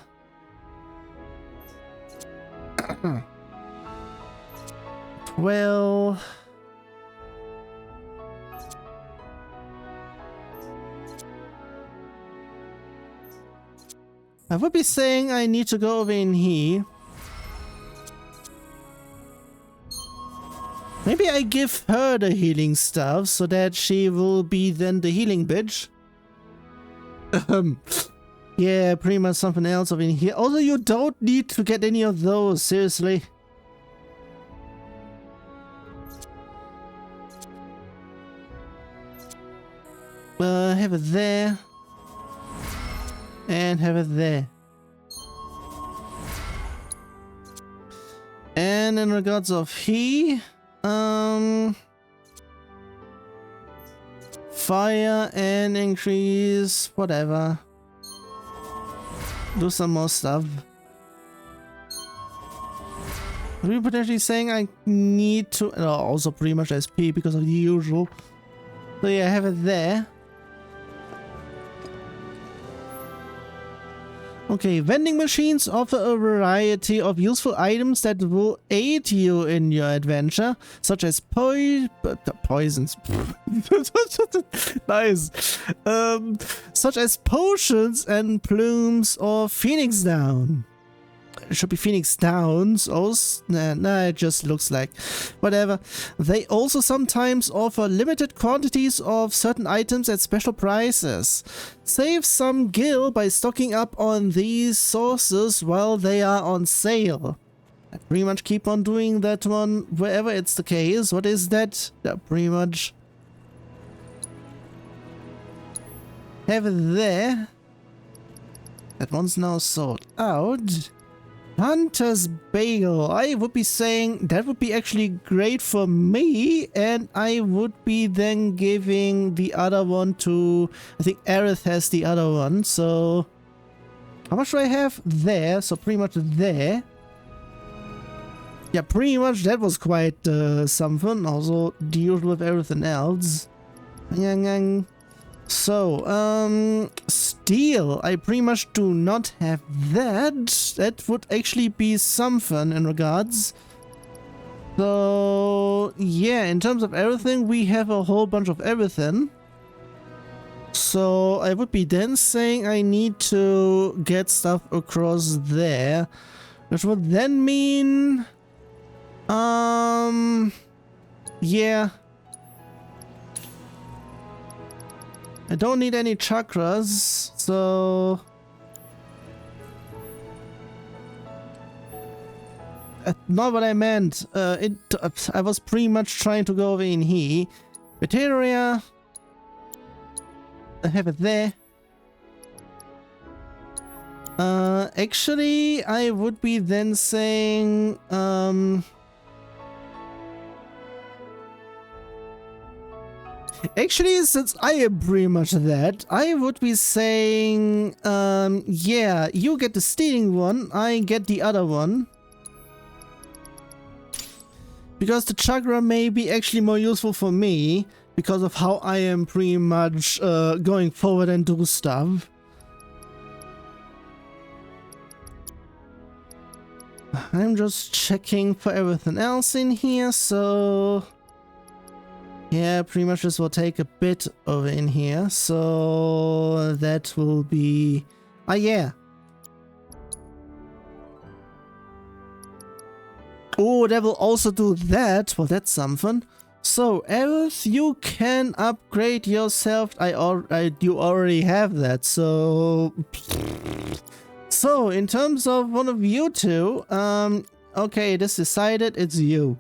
Well... I would be saying I need to go over in here. Maybe I give her the healing stuff so that she will be then the healing bitch. Yeah, pretty much something else over in here. Also, you don't need to get any of those, seriously. Have it there. And have it there. And in regards of he, fire and increase whatever. Do some more stuff. Are we potentially saying I need to... also pretty much SP because of the usual. So yeah, I have it there. Okay, vending machines offer a variety of useful items that will aid you in your adventure, such as poisons. Nice. Such as potions and plumes or phoenix down. It should be Phoenix Downs. Nah, it just looks like whatever. They also sometimes offer limited quantities of certain items at special prices. Save some gil by stocking up on these sources while they are on sale. I pretty much keep on doing that one wherever it's the case. What is that? Yeah, pretty much. Have it there. That one's now sold out. Hunter's Bagel. I would be saying that would be actually great for me, and I would be then giving the other one to... I think Aerith has the other one, so... How much do I have? There, so pretty much there. Yeah, pretty much that was quite something. Also, the usual with everything else. So, steel. I pretty much do not have that. That would actually be something in regards. So, yeah, in terms of everything, we have a whole bunch of everything. So, I would be then saying I need to get stuff across there. Which would then mean... yeah. I don't need any chakras, so... not what I meant. I was pretty much trying to go over in here. Materia. I have it there. Actually, I would be then saying, actually, since I am pretty much that, I would be saying, yeah, you get the stealing one, I get the other one. Because the chakra may be actually more useful for me, because of how I am pretty much going forward and do stuff. I'm just checking for everything else in here, so... yeah, pretty much this will take a bit over in here, so that will be... ah, yeah. Oh, that will also do that. Well, that's something. So, Aerith, you can upgrade yourself. You already have that, so... so, in terms of one of you two, okay, it is decided, it's you.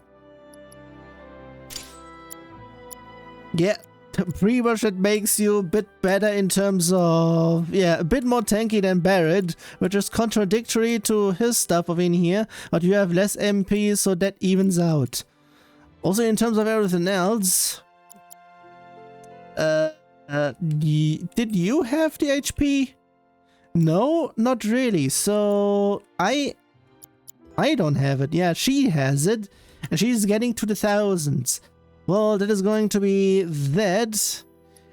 Yeah, pretty much it makes you a bit better in terms of, yeah, a bit more tanky than Barrett, which is contradictory to his stuff over in here, but you have less MP, so that evens out. Also, in terms of everything else, did you have the HP? No, not really. So I don't have it. Yeah, she has it, and she's getting to the thousands. Well, that is going to be that.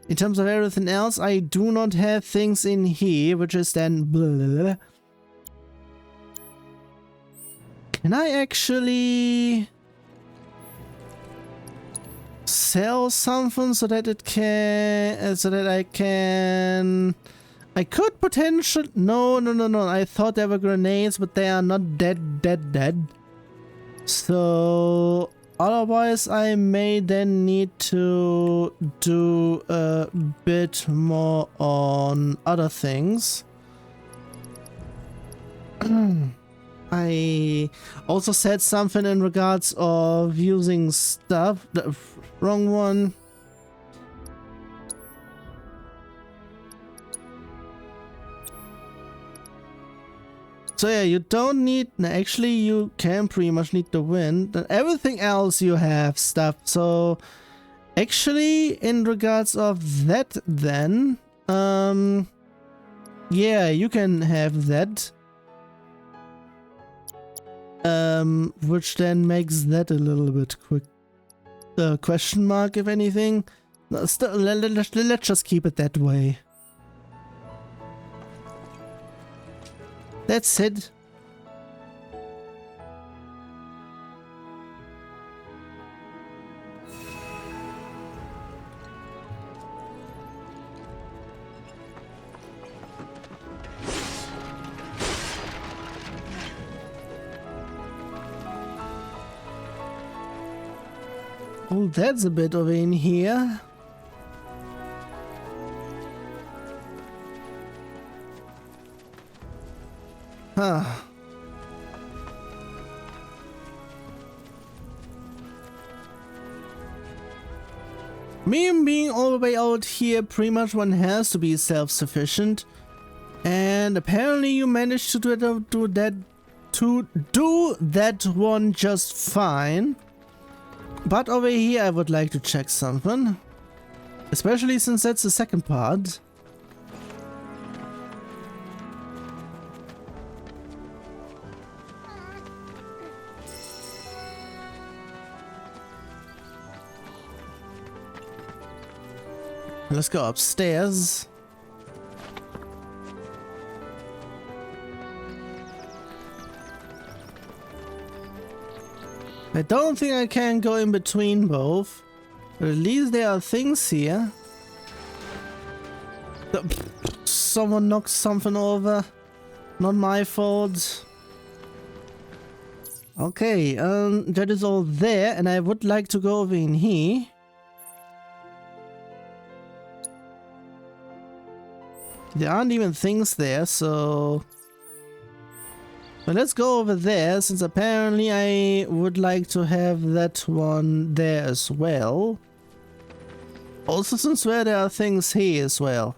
In terms of everything else, I do not have things in here, which is then blah, blah, blah. Can I actually sell something so that it can, so that I can... I could potentially... No. I thought they were grenades, but they are not dead. So... otherwise, I may then need to do a bit more on other things. I also said something in regards of using stuff. The wrong one. So yeah, you don't need... actually, you can pretty much need the wind. And everything else you have stuff. So actually, in regards of that then... yeah, you can have that. Which then makes that a little bit quick. Question mark, if anything. No, still, let's just keep it that way. That's it. Oh, that's a bit over in here. Huh. Me being all the way out here, pretty much one has to be self-sufficient. And apparently you managed to do that one just fine. But over here I would like to check something. Especially since that's the second part. Let's go upstairs. I don't think I can go in between both, but at least there are things here. Someone knocked something over. Not my fault. Okay, that is all there, and I would like to go over in here. There aren't even things there, so... But let's go over there, since apparently I would like to have that one there as well. Also, since where there are things here as well.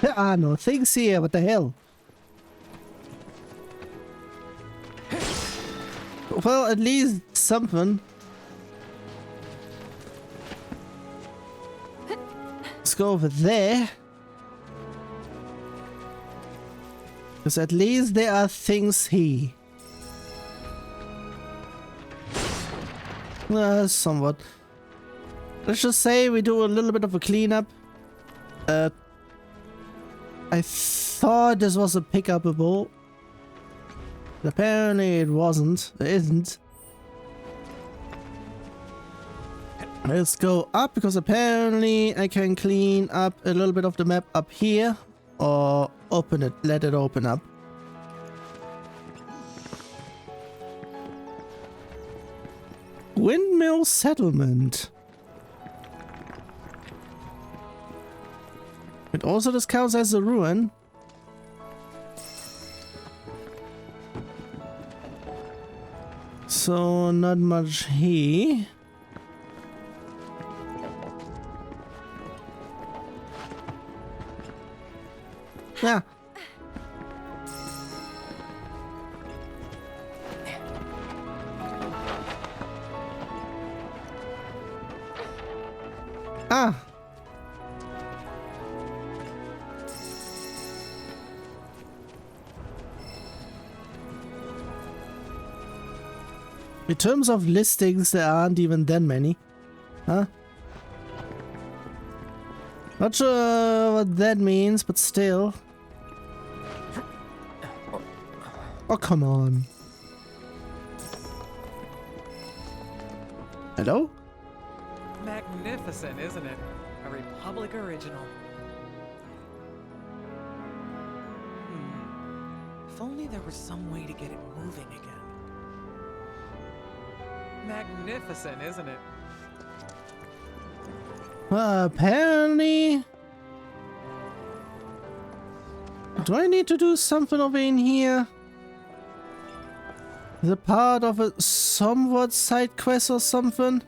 There are no things here, what the hell? Well, at least something. Let's go over there. Because at least there are things here. Somewhat. Let's just say we do a little bit of a cleanup. I thought this was a pick-upable. But apparently it wasn't. It isn't. Let's go up, because apparently I can clean up a little bit of the map up here. Or open it. Let it open up. Windmill Settlement. It also just counts as a ruin. So not much here. Yeah. Ah. In terms of listings, there aren't even that many. Huh? Not sure what that means, but still. Oh, come on. Hello? Magnificent, isn't it? A Republic original. If only there was some way to get it moving again. Magnificent, isn't it? Apparently... Do I need to do something over in here? Is it part of a somewhat side quest or something?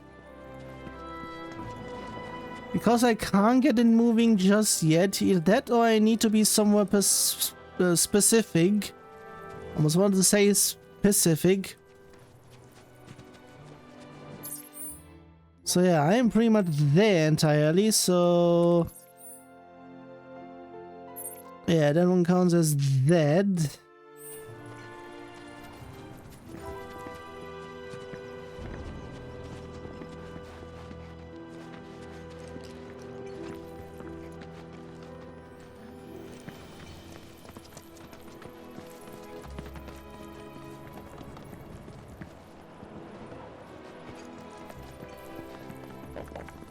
Because I can't get it moving just yet. Either that or I need to be somewhere specific. Almost wanted to say specific. So yeah, I am pretty much there entirely, so... Yeah, that one counts as dead.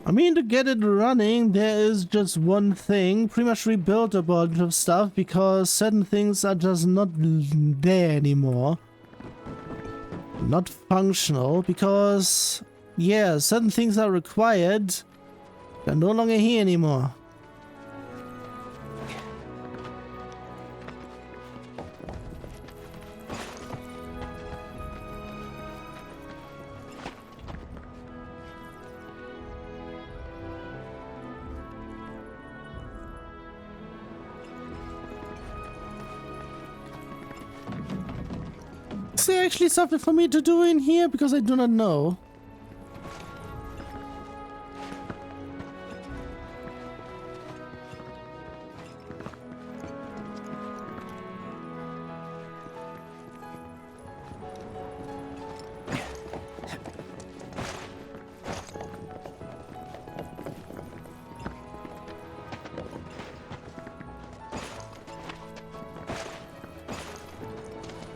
I mean, to get it running, there is just one thing. Pretty much rebuild a bunch of stuff because certain things are just not there anymore. Not functional because, yeah, certain things are required. They're no longer here anymore. Is there actually something for me to do in here? Because I do not know.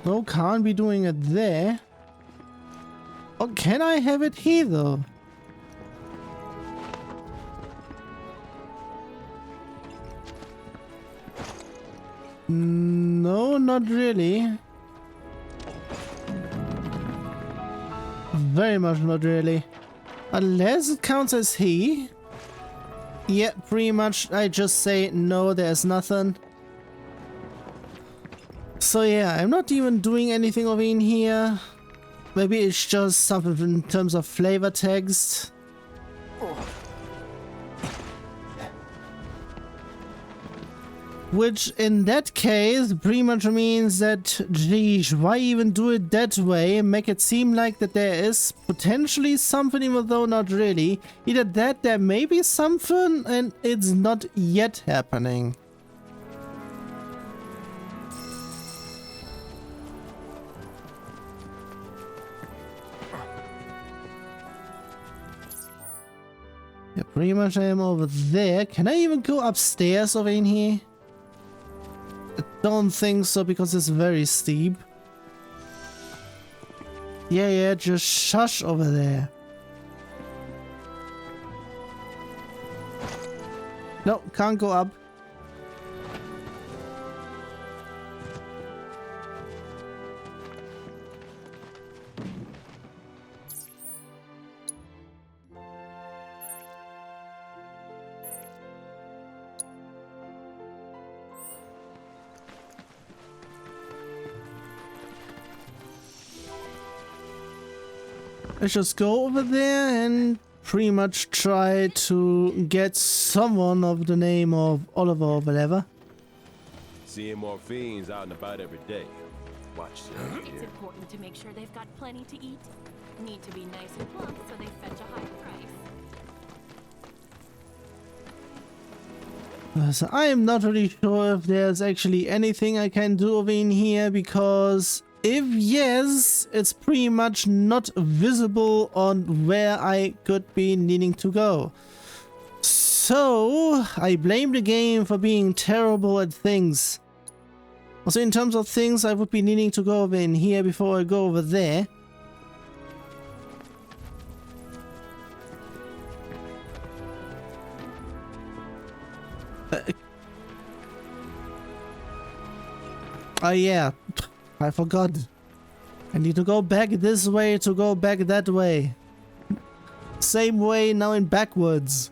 No, can't be doing it there. Oh, can I have it here though? No, not really. Very much not really. Unless it counts as he. Yeah, pretty much I just say no, there's nothing. So yeah, I'm not even doing anything over in here. Maybe it's just something in terms of flavor text. Which in that case pretty much means that, geez, why even do it that way? Make it seem like that there is potentially something, even though not really. Either that there may be something and it's not yet happening. Yeah, pretty much I am over there. Can I even go upstairs over in here? I don't think so, because it's very steep. Yeah, just shush over there. No, can't go up. Let's just go over there and pretty much try to get someone of the name of Oliver or whatever. Seeing more fiends out and about every day. Watch this. It's important to make sure they've got plenty to eat. Need to be nice and plump so they fetch a high price. So I am not really sure if there's actually anything I can do over in here, because if yes, it's pretty much not visible on where I could be needing to go. So I blame the game for being terrible at things. Also, in terms of things, I would be needing to go over in here before I go over there. Oh yeah, I forgot. I need to go back this way to go back that way. Same way, now in backwards.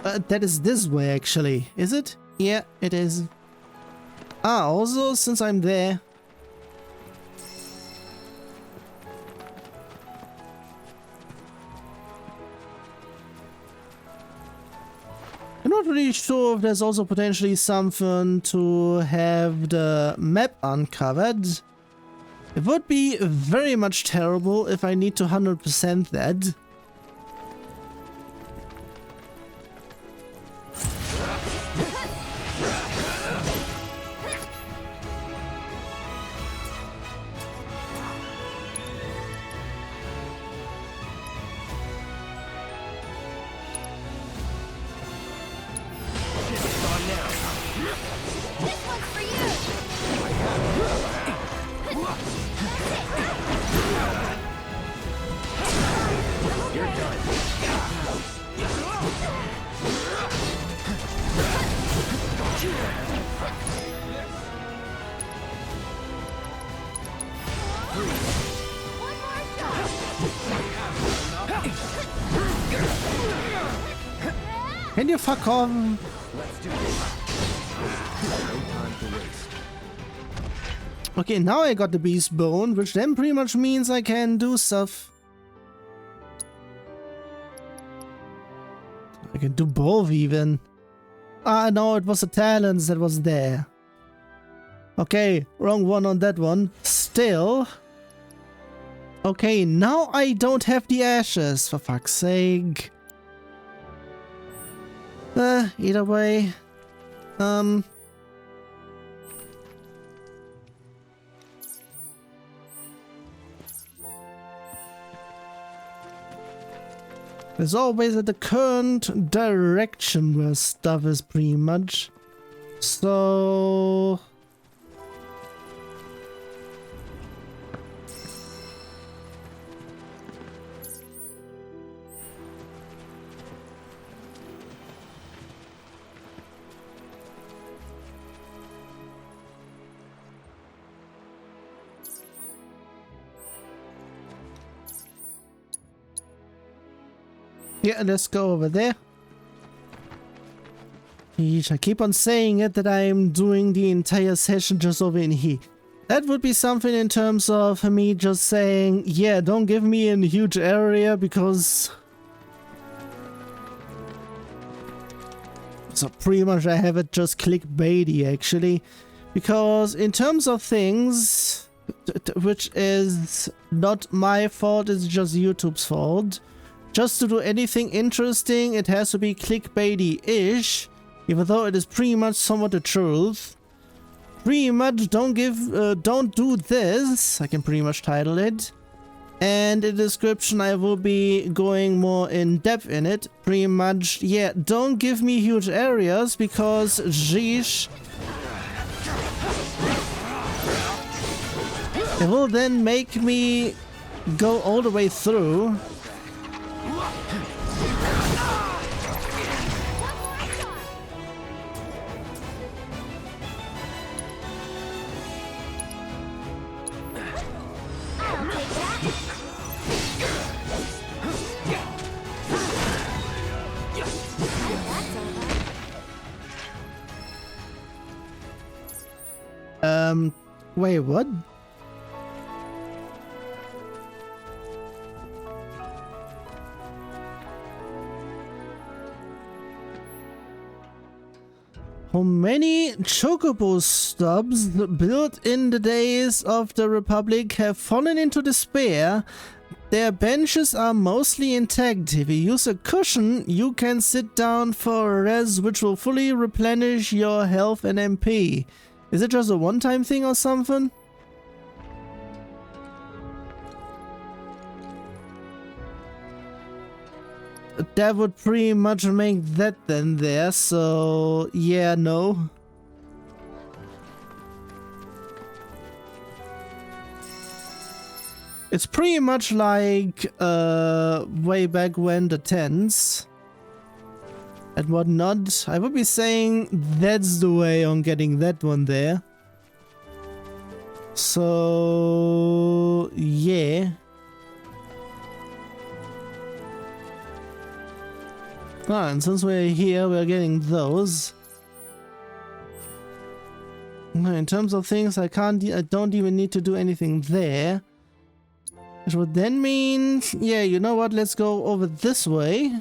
That is this way actually, is it? Yeah, it is. Ah, also, since I'm there. I'm not really sure if there's also potentially something to have the map uncovered. It would be very much terrible if I need to 100% that. Can you fuck off? Okay, now I got the beast bone, which then pretty much means I can do stuff. I can do both even. Ah, no, it was the talents that was there. Okay, wrong one on that one. Still. Okay, now I don't have the ashes, for fuck's sake. Either way. There's always the current direction where stuff is pretty much. So Yeah, let's go over there. Yeesh, I keep on saying it that I'm doing the entire session just over in here. That would be something in terms of me just saying, yeah, don't give me a huge area because... So pretty much I have it just clickbaity actually. Because in terms of things, which is not my fault, it's just YouTube's fault. Just to do anything interesting, it has to be clickbaity-ish. Even though it is pretty much somewhat the truth. Pretty much don't do this, I can pretty much title it. And in the description I will be going more in depth in it. Pretty much, yeah, don't give me huge areas because, sheesh. It will then make me go all the way through. Wait, what? How many chocobo stubs built in the days of the Republic have fallen into despair? Their benches are mostly intact. If you use a cushion, you can sit down for a res which will fully replenish your health and MP. Is it just a one-time thing or something? That would pretty much make that then there, so yeah, no. It's pretty much like way back when the tents and whatnot. I would be saying that's the way on getting that one there. So yeah. Ah, and since we're here, we're getting those. In terms of things, I don't even need to do anything there. Which would then mean, yeah, you know what, let's go over this way.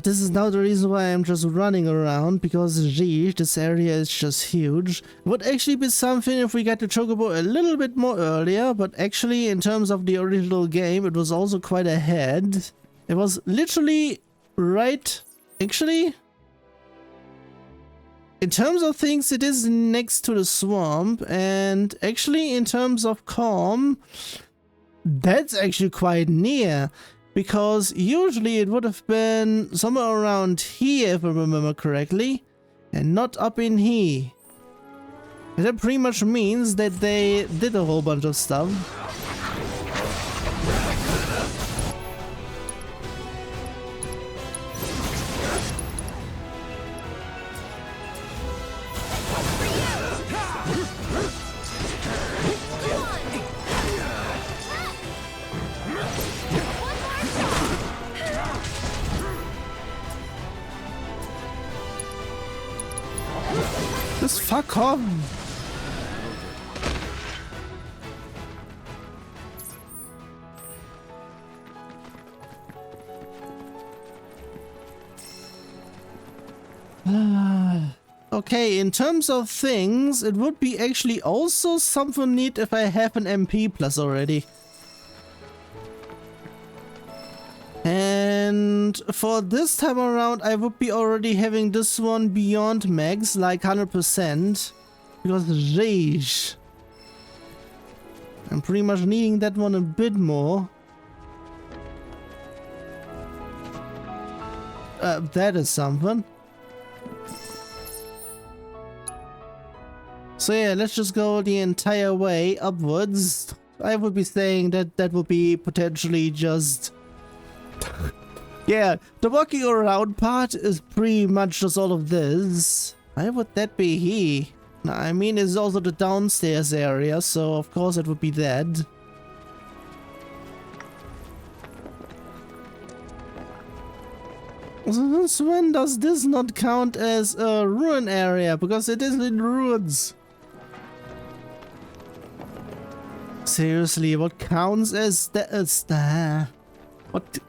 This is now the reason why I'm just running around, because geez, this area is just huge. Would actually be something if we got the chocobo a little bit more earlier, but actually in terms of the original game, it was also quite ahead. It was literally right, actually, in terms of things, it is next to the swamp, and actually in terms of calm, that's actually quite near. Because usually it would have been somewhere around here, if I remember correctly, and not up in here. And that pretty much means that they did a whole bunch of stuff. Just fuck off. Okay, in terms of things, it would be actually also something neat if I have an MP plus already. And for this time around, I would be already having this one beyond max, like 100%. Because, jeez. I'm pretty much needing that one a bit more. That is something. So yeah, let's just go the entire way upwards. I would be saying that that would be potentially just... Yeah, the walking around part is pretty much just all of this. Why would that be he? I mean, it's also the downstairs area, so of course it would be that. Since when does this not count as a ruin area? Because it is in ruins. Seriously, what counts as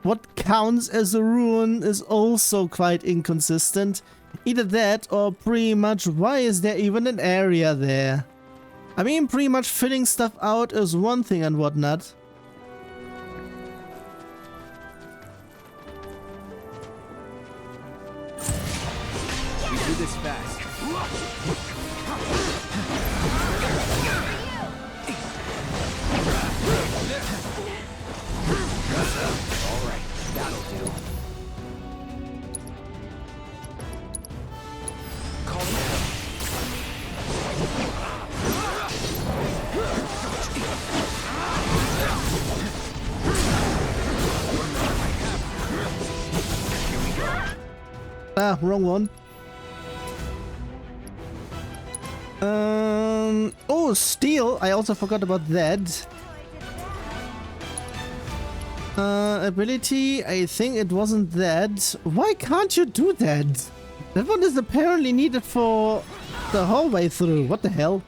what counts as a ruin is also quite inconsistent. Either that or pretty much why is there even an area there? I mean, pretty much filling stuff out is one thing and whatnot. We do this fast. Alright, that'll do. Call it out. Here we go. Ah, wrong one. Oh, steel. I also forgot about that. Ability. I think it wasn't that. Why can't you do that? That one is apparently needed for the whole way through. What the hell?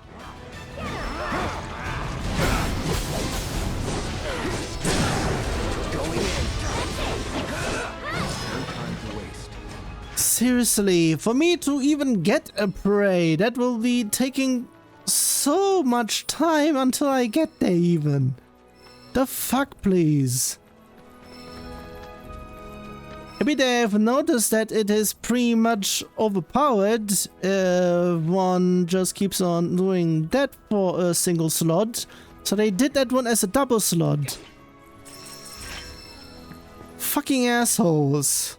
Seriously, for me to even get a prey, that will be taking so much time until I get there even. The fuck, please. Maybe they have noticed that it is pretty much overpowered. One just keeps on doing that for a single slot. So they did that one as a double slot. Fucking assholes.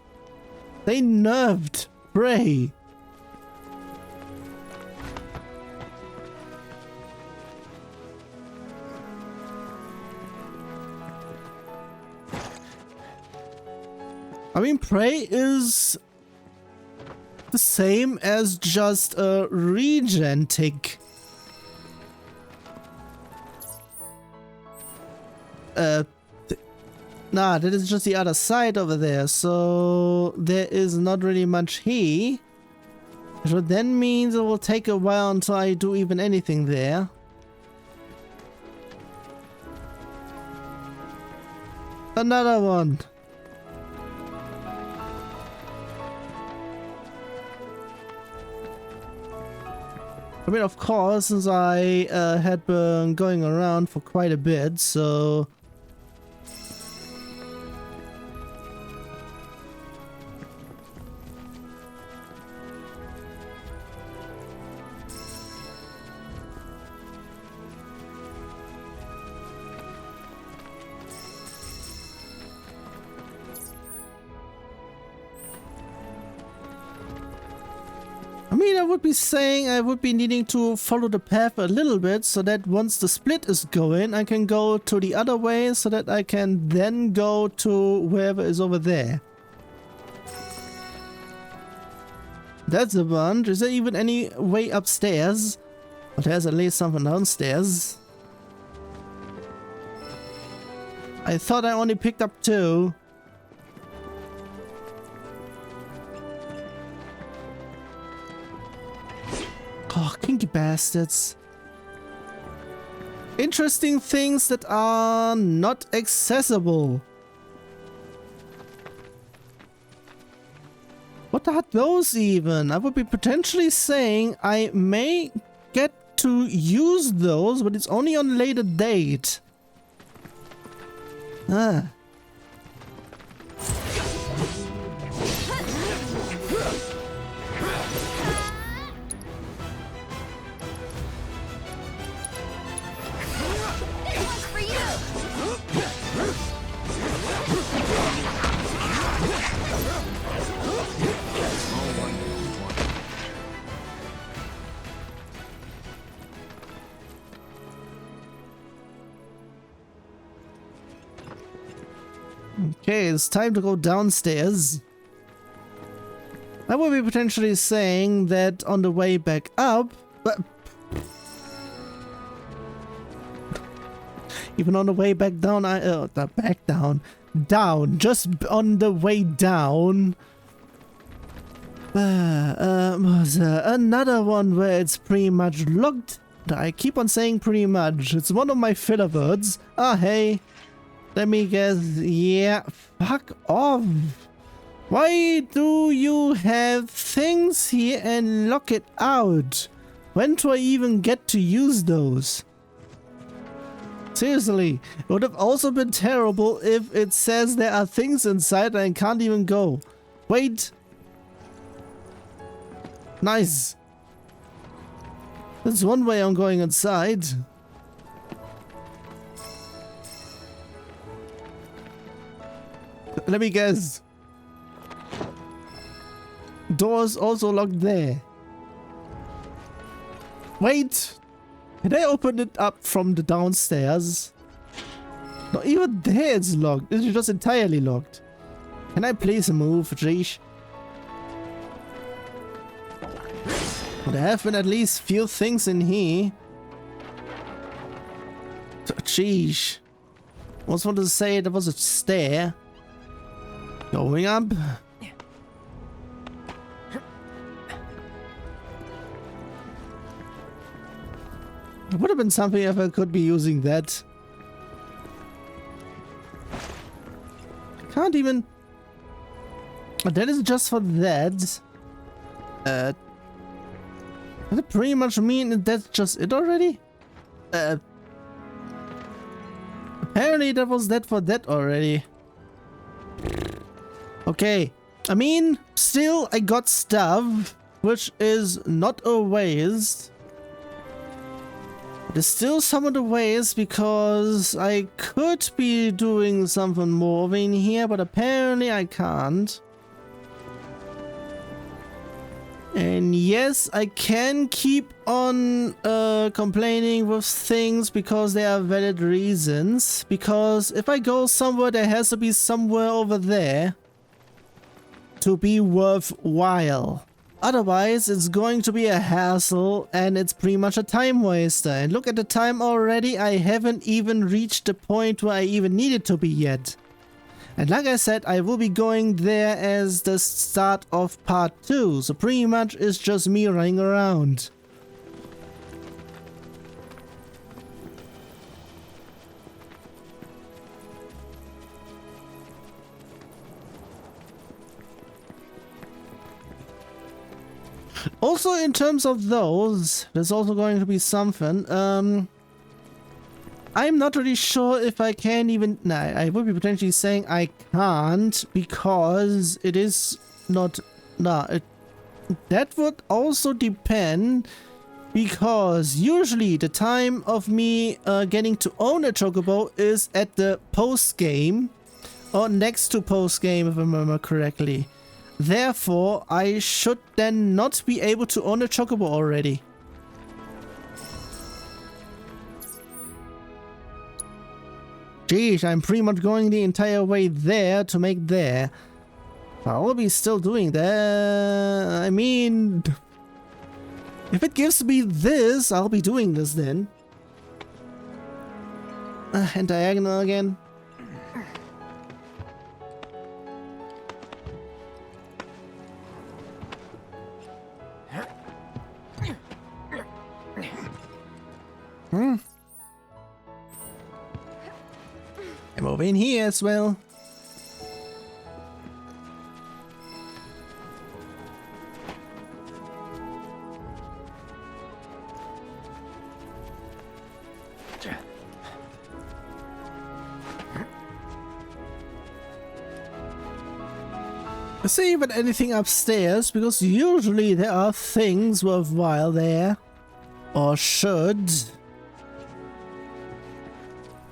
They nerfed Prey. I mean, Prey is the same as just a regen tick. Nah, that is just the other side over there, so there is not really much here. So then means it will take a while until I do even anything there. Another one. I mean, of course, since I had been going around for quite a bit, so... I mean, I would be saying I would be needing to follow the path a little bit so that once the split is going, I can go to the other way so that I can then go to wherever is over there. That's a bunch. Is there even any way upstairs? But there's at least something downstairs. I thought I only picked up 2. Oh, kinky bastards. Interesting things that are not accessible. What are those even? I would be potentially saying I may get to use those, but it's only on a later date. Ah. Okay, it's time to go downstairs. I will be potentially saying that on the way back up, but Even on the way back down, down, just on the way down. Was another one where it's pretty much locked. I keep on saying pretty much. It's one of my filler words. Ah, hey. Let me guess. Yeah, fuck off. Why do you have things here and lock it out? When do I even get to use those? Seriously, it would have also been terrible if it says there are things inside and I can't even go. Wait. Nice. That's one way I'm going inside. Let me guess. Doors also locked there. Wait. Can I open it up from the downstairs? No, even there it's locked. It's just entirely locked. Can I place a move, Jeesh? There have been at least few things in here. Jeesh. I was wanted to say there was a stair. Going up. It would have been something if I could be using that. Can't even... That is just for that. Does it pretty much mean that's just it already? Apparently that was that for that already. Okay. I mean, still I got stuff, which is not a waste. There's still some of the ways because I could be doing something more in here, but apparently I can't. And yes, I can keep on complaining with things because there are valid reasons. Because if I go somewhere, there has to be somewhere over there to be worthwhile. Otherwise, it's going to be a hassle and it's pretty much a time waster. And look at the time already, I haven't even reached the point where I even need it to be yet. And like I said, I will be going there as the start of part 2. So pretty much it's just me running around. Also, in terms of those, there's also going to be something. I'm not really sure if I can even... Nah, I would be potentially saying I can't because it is not... Nah, that would also depend because usually the time of me getting to own a chocobo is at the post-game or next to post-game if I remember correctly. Therefore, I should then not be able to own a chocobo already. Geez, I'm pretty much going the entire way there to make there. I'll be still doing that. I mean... If it gives me this, I'll be doing this then. And diagonal again. I'm over in here as well. See if anything upstairs, because usually there are things worthwhile there. Or should.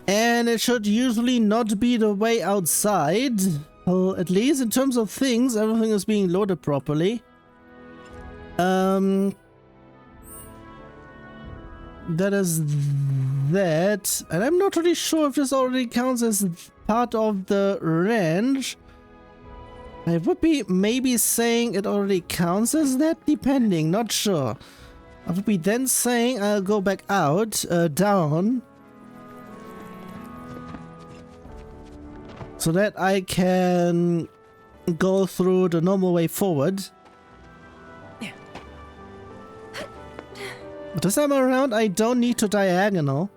And it should usually not be the way outside. Well, at least in terms of things, everything is being loaded properly. That is that. And I'm not really sure if this already counts as part of the range. I would be maybe saying it already counts as that, depending, not sure. I would be then saying I'll go back out, down. so that I can go through the normal way forward. But this time around, I don't need to diagonal.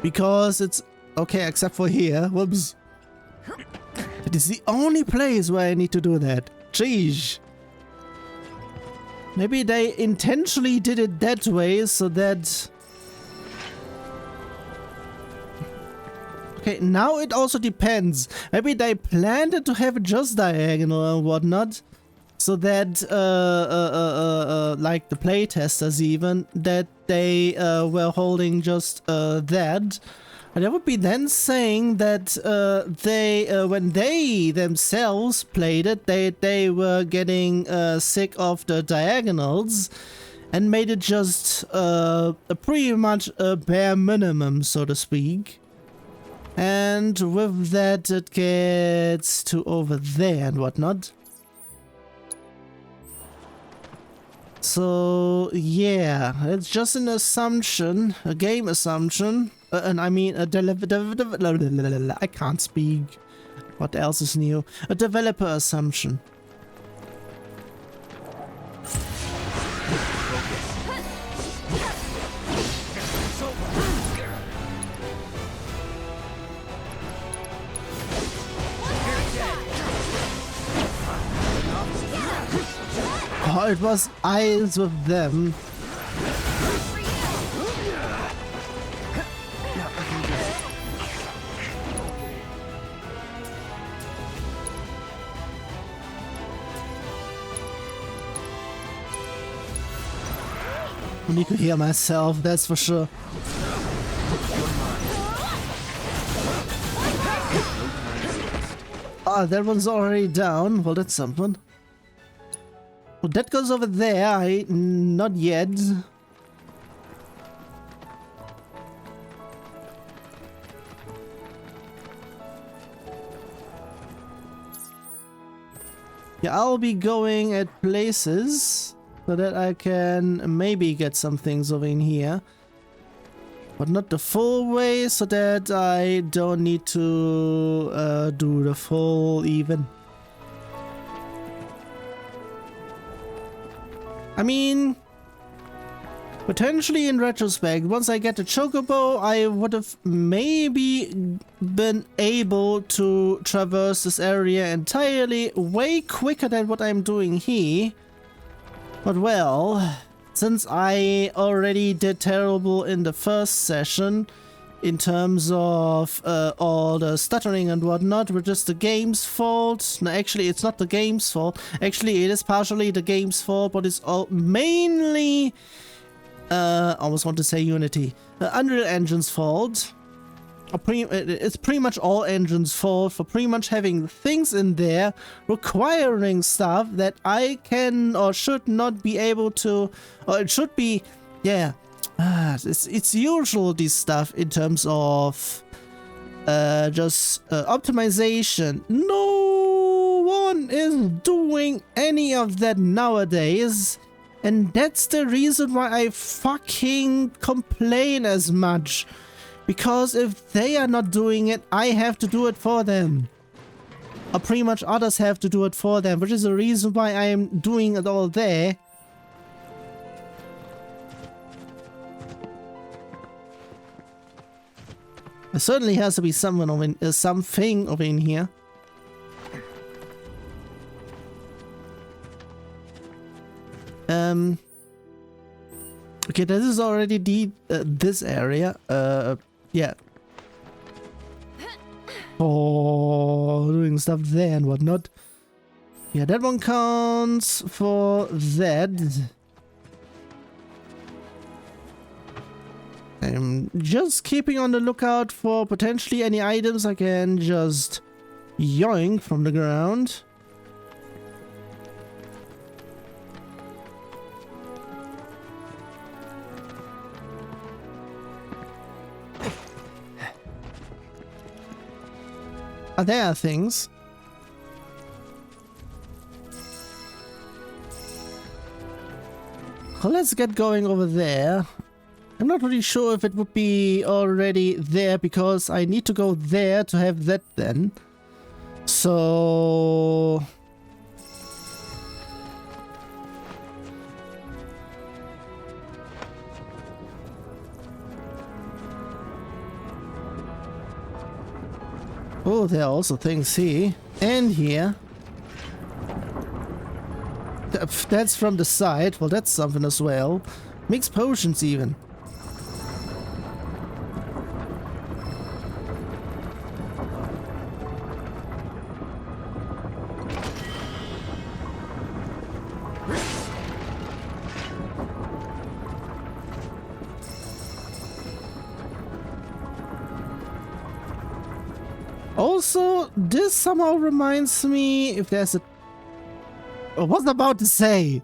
Because it's... okay, except for here. Whoops. It is the only place where I need to do that. Jeez. Maybe they intentionally did it that way so that... okay, now it also depends. Maybe they planned it to have it just diagonal and whatnot. So that, like the playtesters even, that they were holding just that. And that would be then saying that when they themselves played it, they were getting sick of the diagonals and made it just pretty much a bare minimum, so to speak. And with that, it gets to over there and whatnot. So, yeah, it's just an assumption, a game assumption, and I mean, I can't speak. What else is new? A developer assumption. Oh, it was eyes with them. I need to hear myself, that's for sure. Ah, that one's already down. Well, that's something. Well, that goes over there. Not yet. Yeah, I'll be going at places so that I can maybe get some things over in here. But not the full way, so that I don't need to do the full even. I mean, potentially in retrospect, once I get the chocobo, I would have maybe been able to traverse this area entirely way quicker than what I'm doing here. But well, since I already did terrible in the first session in terms of all the stuttering and whatnot, which is the game's fault. No, actually, it's not the game's fault. Actually, it is partially the game's fault, but it's all mainly... I almost want to say Unity. Unreal Engine's fault. It's pretty much all Engine's fault for pretty much having things in there requiring stuff that I can or should not be able to... or it should be... yeah. It's usual, this stuff, in terms of just optimization. No one is doing any of that nowadays, and that's the reason why I fucking complain as much. Because if they are not doing it, I have to do it for them. Or pretty much others have to do it for them, which is the reason why I am doing it all there. There certainly has to be someone over in, something over in here. Okay, this is already this area. Yeah. Oh, doing stuff there and whatnot. Yeah, that one counts for that. I'm just keeping on the lookout for potentially any items I can just yoink from the ground. There are things. Well, let's get going over there. I'm not really sure if it would be already there because I need to go there to have that then. So... Oh, there are also things here and here. That's from the side. Well, that's something as well. Mixed potions even. Also, this somehow reminds me if there's a... I was about to say.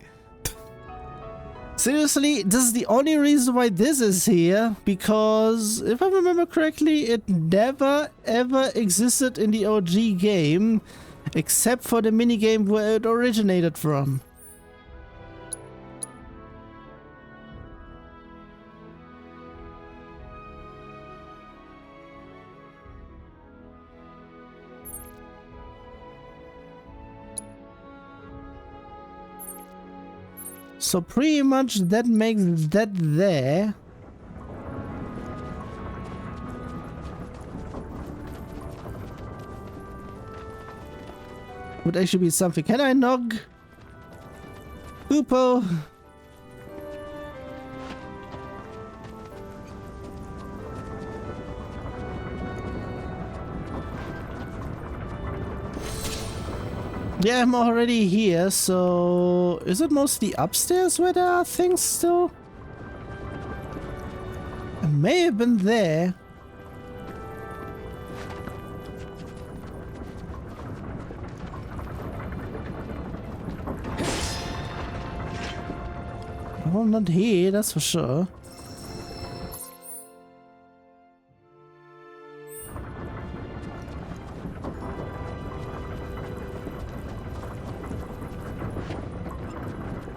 Seriously, this is the only reason why this is here, because if I remember correctly, it never ever existed in the OG game, except for the minigame where it originated from. So pretty much that makes that there. Would actually be something. Can I knock? Upo. Yeah, I'm already here, so... Is it mostly upstairs where there are things still? I may have been there. Well, not here, that's for sure.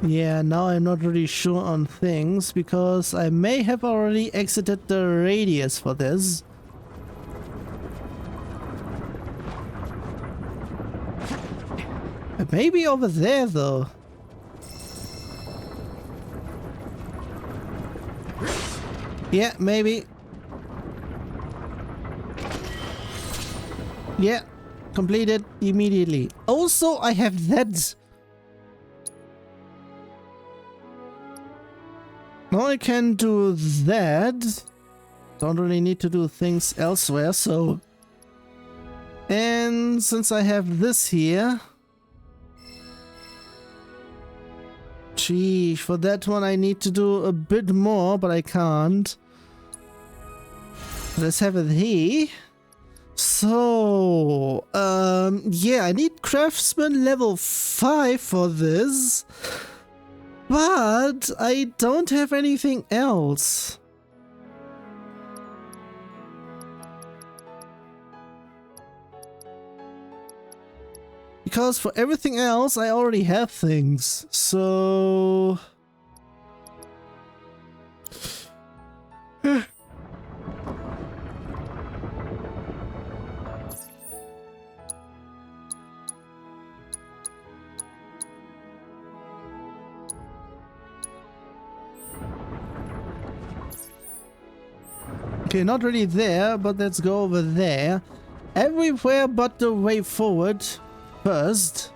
Yeah, now I'm not really sure on things, because I may have already exited the radius for this. Maybe over there, though. Yeah, maybe. Yeah, completed immediately. Also, I have that... Now I can do that. Don't really need to do things elsewhere, so... And since I have this here... Gee, for that one I need to do a bit more, but I can't. Let's have it here. So... yeah, I need Craftsman level 5 for this. But I don't have anything else. Because for everything else, I already have things. So... Okay, not really there, but let's go over there. Everywhere but the way forward first.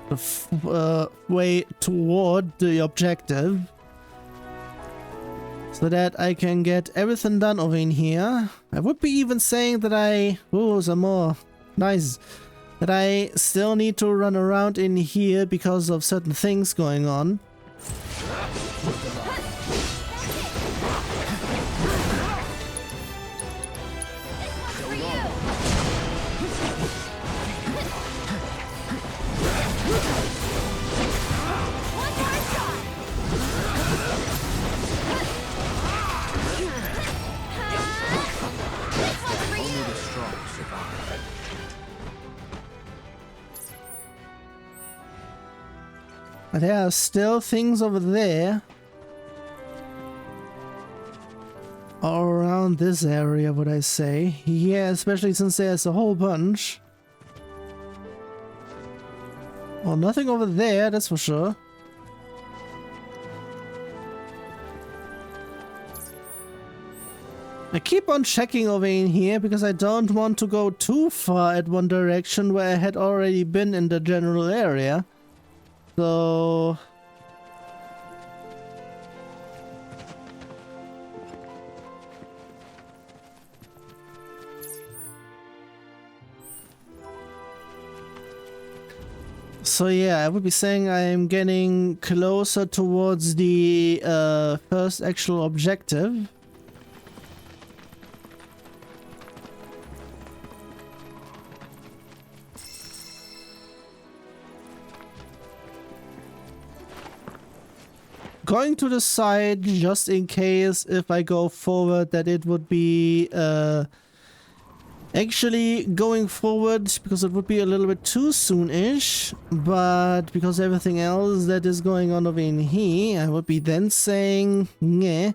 The way toward the objective. So that I can get everything done over in here. I would be even saying that I... Ooh, some more. Nice. That I still need to run around in here because of certain things going on. There are still things over there. around this area, would I say. Yeah, especially since there's a whole bunch. Oh, nothing over there, that's for sure. I keep on checking over in here because I don't want to go too far at one direction where I had already been in the general area. So... So yeah, I would be saying I am getting closer towards the first actual objective. Going to the side just in case if I go forward that it would be actually going forward, because it would be a little bit too soon-ish, but because everything else that is going on over in here, I would be then saying, yeah,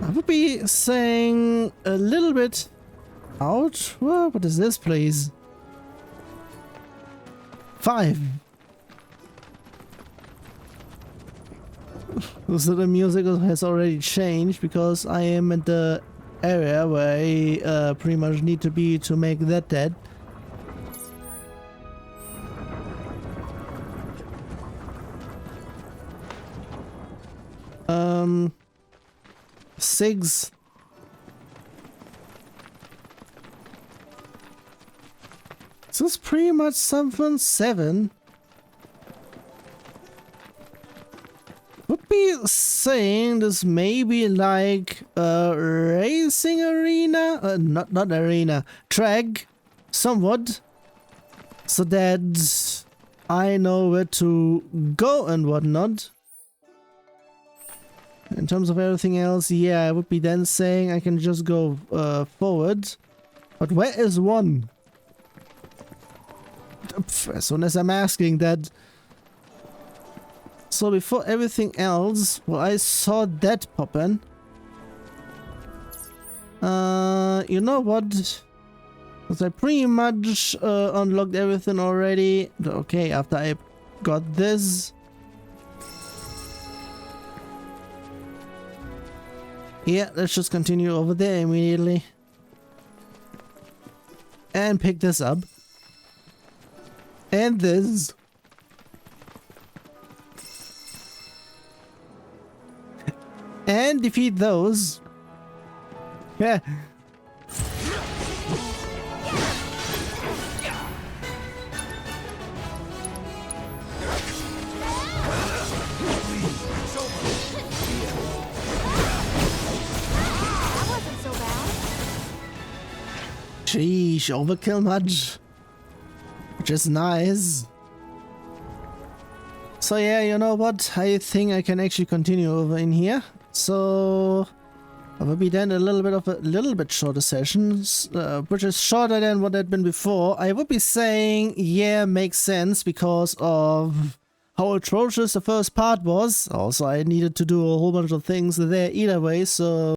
I would be saying a little bit out. Whoa, what is this, please? 5. So the music has already changed because I am at the area where I pretty much need to be to make that dead. 6. This is pretty much something. 7. Would be saying this may be like a racing arena, not arena, track, somewhat, so that I know where to go and whatnot. In terms of everything else, yeah, I would be then saying I can just go forward. But where is 1? As soon as I'm asking that. So before everything else, well, I saw that pop in. You know what? Because I pretty much unlocked everything already. Okay, after I got this. Yeah, let's just continue over there immediately. And pick this up. And this. And defeat those. Yeah. Sheesh, overkill much. Which is nice. So yeah, you know what? I think I can actually continue over in here. So it will be then a little bit shorter sessions, which is shorter than what had been before. I would be saying, yeah, makes sense because of how atrocious the first part was. Also, I needed to do a whole bunch of things there either way, so